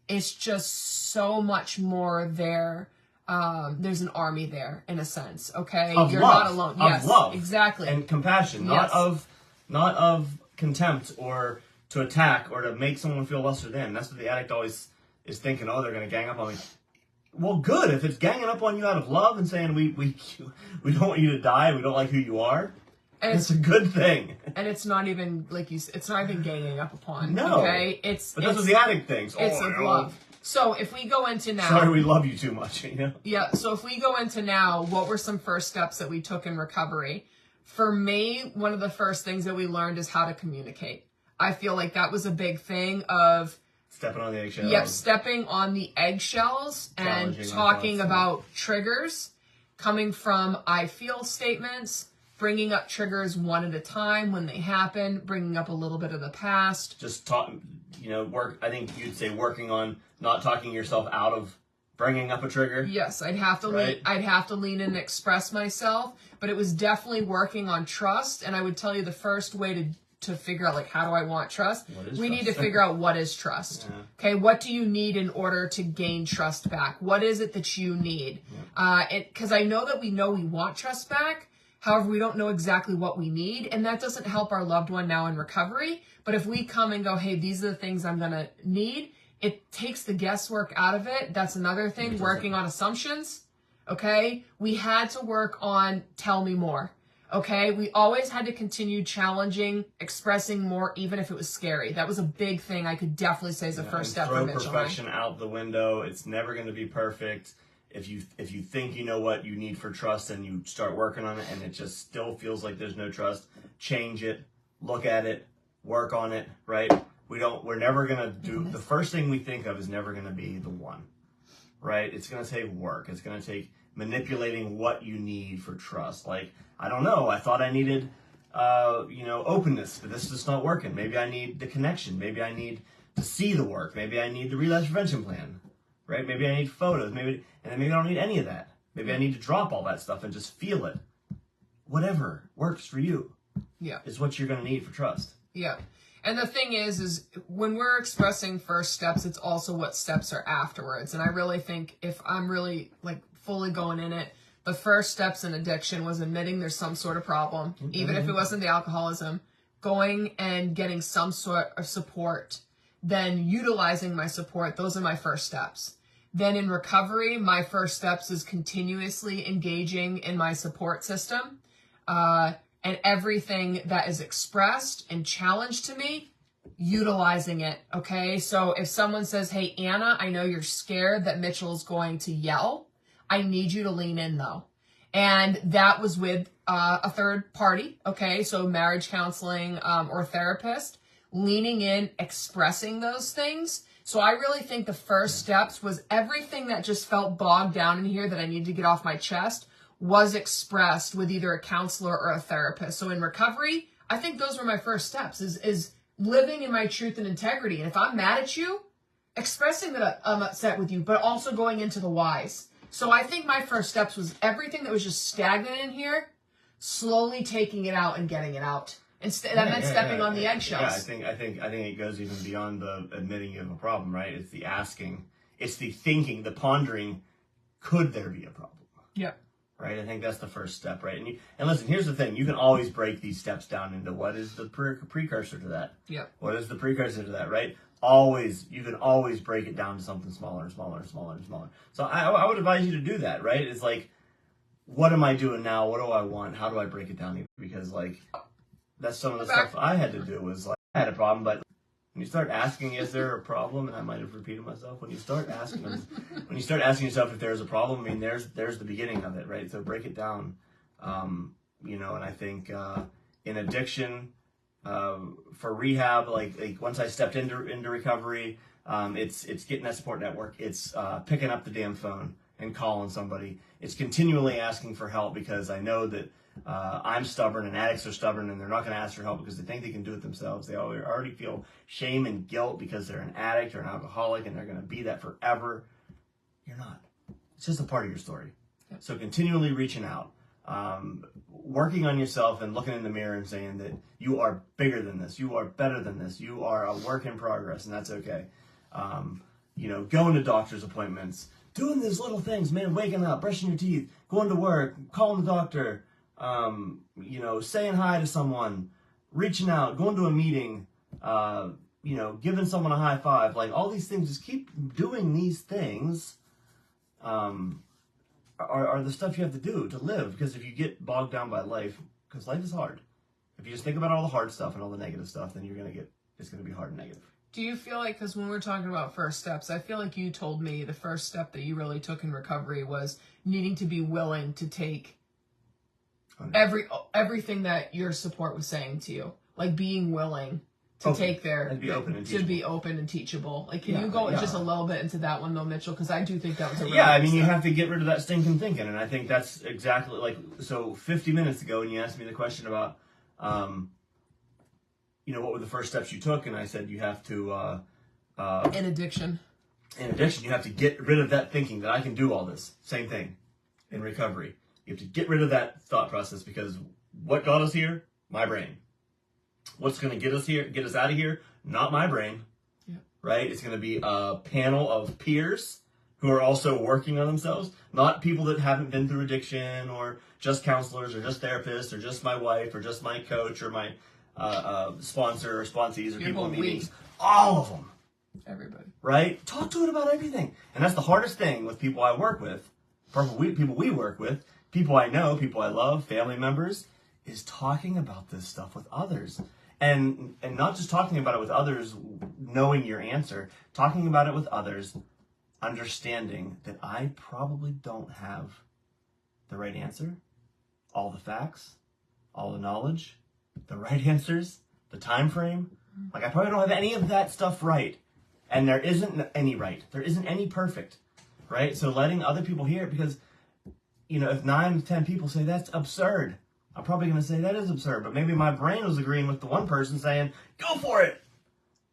it's just so much more there. There's an army there in a sense, okay? You're love, not alone. Of Yes, love exactly. and compassion, Yes. not of contempt or to attack or to make someone feel lesser than. That's what the addict always is thinking, oh, they're going to gang up on me. Well, good. If it's ganging up on you out of love and saying we don't want you to die, we don't like who you are, and it's a good thing. And it's not even, like you said, it's not even ganging up upon. No. Okay? But that's what the addict thinks. It's of love. So if we go into now... Sorry, we love you too much, you know? Yeah, so if we go into now, what were some first steps that we took in recovery? For me, one of the first things that we learned is how to communicate. I feel like that was a big thing of... Stepping on the eggshells. Yep, stepping on the eggshells and talking about triggers, coming from I feel statements, bringing up triggers one at a time when they happen, bringing up a little bit of the past. Just talk, I think you'd say working on not talking yourself out of bringing up a trigger. Yes, I'd have to lean in and express myself, but it was definitely working on trust. And I would tell you the first way to figure out, like, how do I want trust? We need to figure out what is trust. Yeah. Okay, what do you need in order to gain trust back? What is it that you need? Because I know that we want trust back. However, we don't know exactly what we need, and that doesn't help our loved one now in recovery. But if we come and go, hey, these are the things I'm going to need, it takes the guesswork out of it. That's another thing, working on assumptions, okay? We had to work on tell me more, okay? We always had to continue challenging, expressing more, even if it was scary. That was a big thing I could definitely say is the first step for Mitchell. Throw perfection out the window. It's never going to be perfect. If you think you know what you need for trust and you start working on it and it just still feels like there's no trust, change it, look at it, work on it, right? We're never going to do, the first thing we think of is never going to be the one, right? It's going to take work. It's going to take manipulating what you need for trust. Like, I don't know, I thought I needed, openness, but this is just not working. Maybe I need the connection. Maybe I need to see the work. Maybe I need the relapse prevention plan. Right? Maybe I need photos, and then maybe I don't need any of that. Maybe I need to drop all that stuff and just feel it. Whatever works for you is what you're going to need for trust. Yeah. And the thing is when we're expressing first steps, it's also what steps are afterwards. And I really think if I'm really like fully going in it, the first steps in addiction was admitting there's some sort of problem, even if it wasn't the alcoholism, going and getting some sort of support, then utilizing my support. Those are my first steps. Then in recovery, my first steps is continuously engaging in my support system. And everything that is expressed and challenged to me, utilizing it, okay? So if someone says, hey, Anna, I know you're scared that Mitchell's going to yell. I need you to lean in, though. And that was with a third party, okay? So marriage counseling or therapist, leaning in, expressing those things. So I really think the first steps was everything that just felt bogged down in here that I needed to get off my chest was expressed with either a counselor or a therapist. So in recovery, I think those were my first steps, is living in my truth and integrity. And if I'm mad at you, expressing that I'm upset with you, but also going into the whys. So I think my first steps was everything that was just stagnant in here, slowly taking it out and getting it out. And that meant stepping on the eggshells. Yeah, I think it goes even beyond the admitting you have a problem, right? It's the asking, it's the thinking, the pondering. Could there be a problem? Yep. Right, I think that's the first step, right? And listen, here's the thing: you can always break these steps down into what is the precursor to that. Yep. What is the precursor to that, right? You can always break it down to something smaller and smaller and smaller and smaller. So I would advise you to do that, right? It's like, what am I doing now? What do I want? How do I break it down? Because like, that's some of the stuff I had to do. Was like, I had a problem, but when you start asking, is there a problem? And I might have repeated myself. When you start asking yourself if there's a problem, I mean, there's the beginning of it, right? So break it down, and I think in addiction, for rehab, like once I stepped into recovery, it's getting that support network. It's picking up the damn phone and calling somebody. It's continually asking for help because I know that I'm stubborn and addicts are stubborn and they're not going to ask for help because they think they can do it themselves. They already feel shame and guilt because they're an addict or an alcoholic and they're going to be that forever. You're not. It's just a part of your story. So continually reaching out, working on yourself and looking in the mirror and saying that you are bigger than this. You are better than this. You are a work in progress and that's okay. Going to doctor's appointments, doing these little things, man, waking up, brushing your teeth, going to work, calling the doctor, saying hi to someone, reaching out, going to a meeting, giving someone a high five, like all these things, just keep doing these things, are the stuff you have to do to live. Because if you get bogged down by life, because life is hard, if you just think about all the hard stuff and all the negative stuff, then it's going to be hard and negative. Do you feel like, because when we're talking about first steps, I feel like you told me the first step that you really took in recovery was needing to be willing to take everything that your support was saying to you, like being willing to take be open and teachable. Like, can you go just a little bit into that one though, Mitchell? Because I do think that was a really good you step. have to get rid of that stinking thinking, and I think that's exactly like, so 50 minutes ago when you asked me the question about what were the first steps you took, and I said you have to In addiction, you have to get rid of that thinking that I can do all this. Same thing in recovery. You have to get rid of that thought process, because what got us here? My brain. What's going to get us out of here? Not my brain. Yeah. Right? It's going to be a panel of peers who are also working on themselves, not people that haven't been through addiction, or just counselors, or just therapists, or just my wife, or just my coach, or my sponsor or sponsees, or people in meetings. All of them. Everybody. Right? Talk to it about everything. And that's the hardest thing with people I work with, people we work with, people I know, people I love, family members, is talking about this stuff with others. And not just talking about it with others, knowing your answer, talking about it with others, understanding that I probably don't have the right answer, all the facts, all the knowledge, the right answers, the time frame. Like, I probably don't have any of that stuff right. And there isn't any right. There isn't any perfect, right? So letting other people hear it, because, if 9 to 10 people say that's absurd, I'm probably going to say that is absurd. But maybe my brain was agreeing with the one person saying, go for it,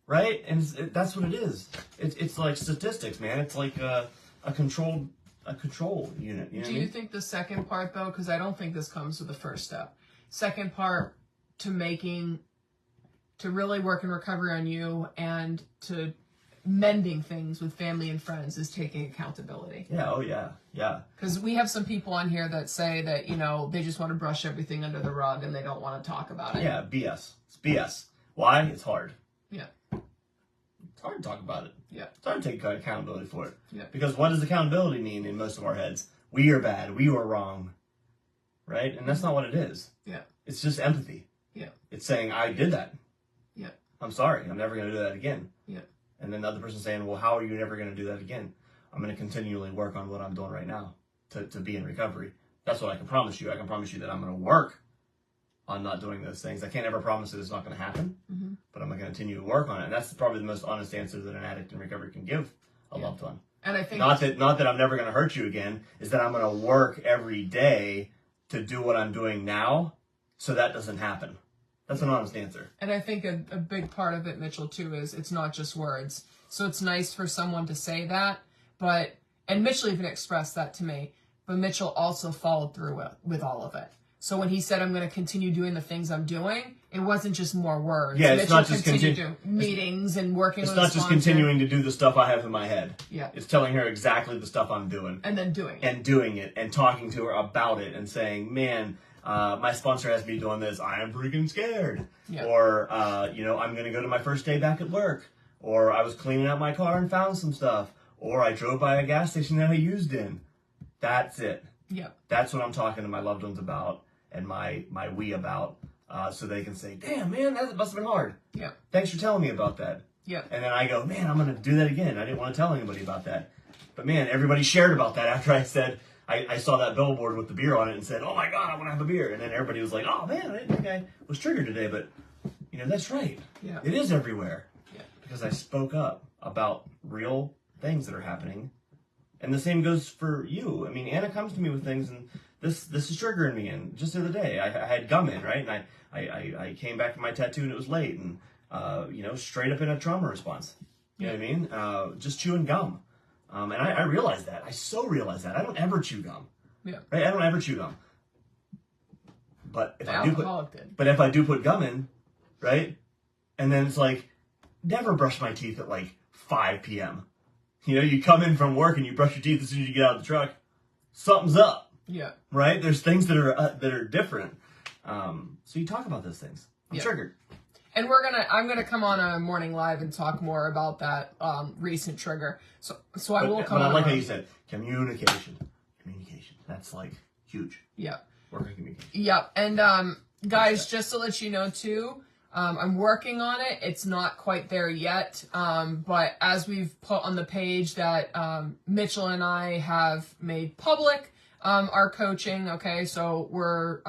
right? And that's what it is. It's like statistics, man. It's like a control unit. You know Do you think the second part, though, because I don't think this comes with the first step, second part to making to really work in recovery on you and to mending things with family and friends is taking accountability. Yeah, oh yeah, yeah. Because we have some people on here that say that, you know, they just want to brush everything under the rug and they don't want to talk about it. Yeah, BS. It's BS. Why? It's hard. Yeah. It's hard to talk about it. Yeah. It's hard to take accountability for it. Yeah. Because what does accountability mean in most of our heads? We are bad. We were wrong. Right? And that's not what it is. Yeah. It's just empathy. Yeah. It's saying, I did that. Yeah. I'm sorry. I'm never going to do that again. Yeah. And then the other person saying, well, how are you never going to do that again? I'm going to continually work on what I'm doing right now to be in recovery. That's what I can promise you. I can promise you that I'm going to work on not doing those things. I can't ever promise that it's not going to happen, but I'm going to continue to work on it. And that's probably the most honest answer that an addict in recovery can give a loved one. And I think not that I'm never going to hurt you again, is that I'm going to work every day to do what I'm doing now so that doesn't happen. That's an honest answer. And I think a big part of it, Mitchell, too, is it's not just words. So it's nice for someone to say that, and Mitchell even expressed that to me, but Mitchell also followed through with all of it. So when he said, I'm going to continue doing the things I'm doing, it wasn't just more words. Yeah, it's Mitchell not just continued doing meetings and working with It's not just continuing to do the stuff I have in my head. Yeah. It's telling her exactly the stuff I'm doing. And then doing it. And doing it and talking to her about it and saying, man, my sponsor has me doing this. I am freaking scared. Yeah. Or, I'm going to go to my first day back at work. Or I was cleaning out my car and found some stuff. Or I drove by a gas station that I used in. That's it. Yeah. That's what I'm talking to my loved ones about and my we about. So they can say, damn, man, that must have been hard. Yeah. Thanks for telling me about that. Yeah. And then I go, man, I'm going to do that again. I didn't want to tell anybody about that. But man, everybody shared about that after I said, I saw that billboard with the beer on it and said, oh my God, I want to have a beer. And then everybody was like, oh man, I didn't think I was triggered today. But, that's right. Yeah. It is everywhere. Yeah. Because I spoke up about real things that are happening. And the same goes for you. I mean, Anna comes to me with things and this is triggering me. And just the other day, I had gum in, right? And I came back from my tattoo and it was late. And, straight up in a trauma response. You know what I mean? Just chewing gum. And I realized that. I so realized that. I don't ever chew gum. Yeah. Right? I don't ever chew gum. But if I do put gum in, right? And then it's like, never brush my teeth at like 5 p.m. You come in from work and you brush your teeth as soon as you get out of the truck. Something's up. Yeah. Right? There's things that are different. So you talk about those things. I'm triggered. And I'm gonna come on a morning live and talk more about that recent trigger. So I will come. But on I like how you said communication. That's like huge. Yeah. Work on communication. Yep. And guys, just to let you know too, I'm working on it. It's not quite there yet. But as we've put on the page that Mitchell and I have made public. Our coaching, okay, so we're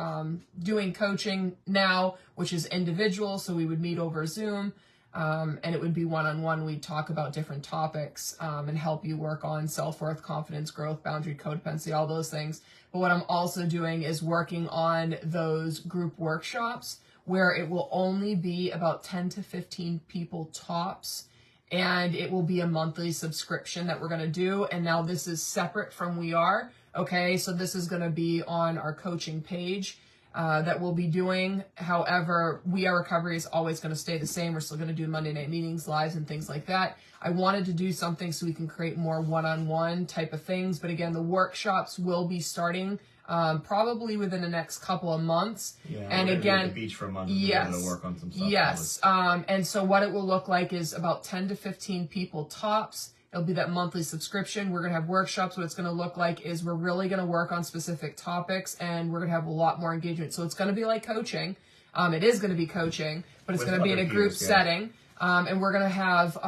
doing coaching now, which is individual, so we would meet over Zoom, and it would be one-on-one. We'd talk about different topics and help you work on self-worth, confidence, growth, boundary, codependency, all those things. But what I'm also doing is working on those group workshops where it will only be about 10 to 15 people tops, and it will be a monthly subscription that we're going to do, and now this is separate from We Are. Okay, so this is going to be on our coaching page that we'll be doing. However, We Are Recovery is always going to stay the same. We're still going to do Monday night meetings, lives, and things like that. I wanted to do something so we can create more one-on-one type of things. But again, the workshops will be starting probably within the next couple of months. Yeah, and again, at the beach for a month. Yes, to work on some stuff. Yes. And so what it will look like is about 10 to 15 people tops. It'll be that monthly subscription. We're going to have workshops. What it's going to look like is we're really going to work on specific topics and we're going to have a lot more engagement. So it's going to be like coaching. It is going to be coaching, but it's going to be in a group setting. And we're going to have,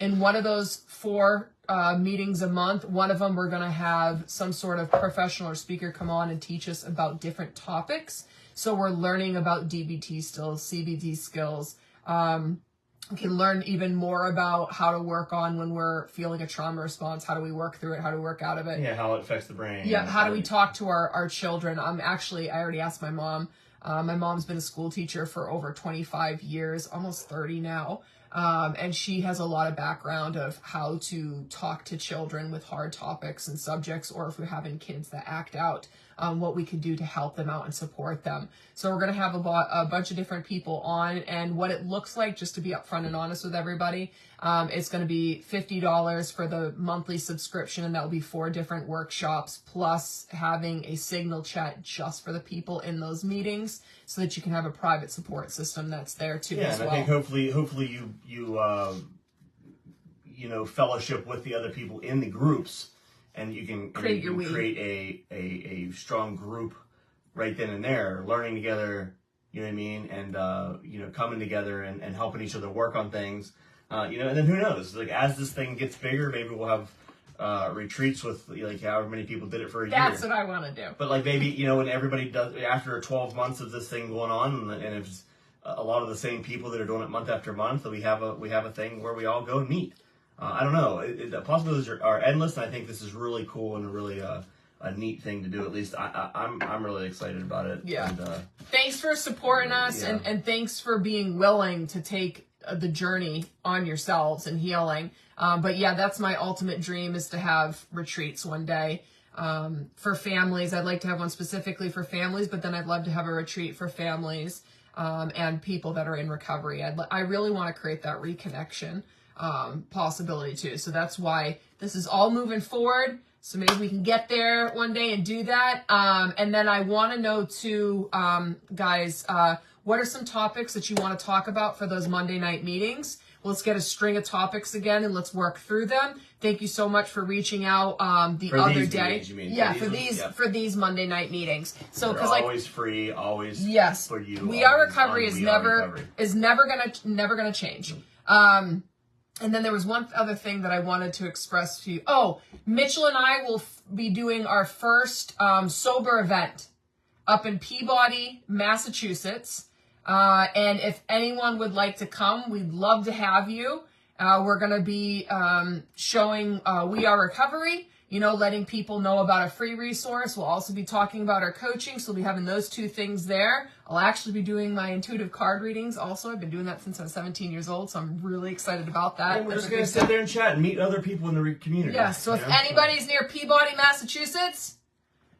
in one of those 4 meetings a month, one of them we're going to have some sort of professional or speaker come on and teach us about different topics. So we're learning about DBT skills, CBT skills, we can learn even more about how to work on when we're feeling a trauma response. How do we work through it? How do we work out of it? Yeah, how it affects the brain. Yeah, how do we talk to our children? I already asked my mom. My mom's been a school teacher for over 25 years, almost 30 now. And she has a lot of background of how to talk to children with hard topics and subjects, or if we're having kids that act out. what we could do to help them out and support them. So we're going to have a bunch of different people on, and what it looks like, just to be upfront and honest with everybody, it's going to be $50 for the monthly subscription, and that will be 4 different workshops, plus having a signal chat just for the people in those meetings, so that you can have a private support system that's there too as well. I think hopefully you fellowship with the other people in the groups, and you can create a strong group right then and there, learning together, you know what I mean, and coming together and helping each other work on things, and then who knows, like as this thing gets bigger, maybe we'll have retreats with like however many people did it for a year. That's what I want to do. But like maybe when everybody does after 12 months of this thing going on, and if it's a lot of the same people that are doing it month after month, that we have a thing where we all go and meet. I don't know. The possibilities are endless, and I think this is really cool and really a neat thing to do. At least I'm really excited about it. Yeah. And, thanks for supporting us, yeah. and thanks for being willing to take the journey on yourselves and healing. But yeah, that's my ultimate dream, is to have retreats one day for families. I'd like to have one specifically for families, but then I'd love to have a retreat for families and people that are in recovery. I really want to create that reconnection possibility too. So that's why this is all moving forward. So maybe we can get there one day and do that. And then I want to know too, guys, what are some topics that you want to talk about for those Monday night meetings? Let's get a string of topics again and let's work through them. Thank you so much for reaching out for other day. Meetings, you mean? Yeah, for these Monday night meetings. So because always free, always yes, for you. We Are Recovery is never gonna change. And then there was one other thing that I wanted to express to you. Oh, Mitchell and I will be doing our first sober event up in Peabody, Massachusetts. And if anyone would like to come, we'd love to have you. We're going to be showing We Are Recovery, letting people know about a free resource. We'll also be talking about our coaching, so we'll be having those 2 things there. I'll actually be doing my intuitive card readings also. I've been doing that since I was 17 years old, so I'm really excited about that. And we're just going to sit there and chat and meet other people in the community. Yeah, so if anybody's near Peabody, Massachusetts,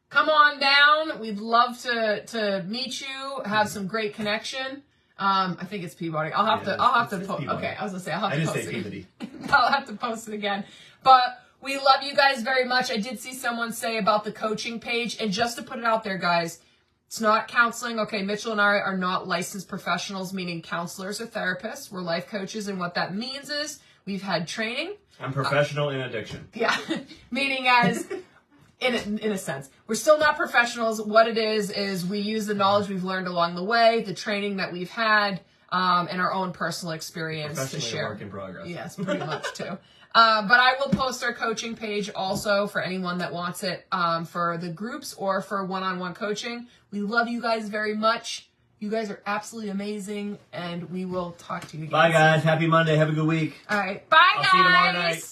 come on down. We'd love to meet you, have some great connection. I think it's Peabody. I'll have to post. Okay, I was gonna say I'll have to post it. Peabody. I'll have to post it again. But we love you guys very much. I did see someone say about the coaching page, and just to put it out there, guys, it's not counseling. Okay, Mitchell and I are not licensed professionals, meaning counselors or therapists. We're life coaches, and what that means is we've had training. I'm professional in addiction. Yeah, meaning as. In a sense, we're still not professionals. What it is we use the knowledge we've learned along the way, the training that we've had, and our own personal experience to share. Work in progress. Yes, pretty much too. But I will post our coaching page also for anyone that wants it, for the groups or for one-on-one coaching. We love you guys very much. You guys are absolutely amazing, and we will talk to you again. Bye, guys. Happy Monday. Have a good week. All right. Bye, guys. I'll see you tomorrow night.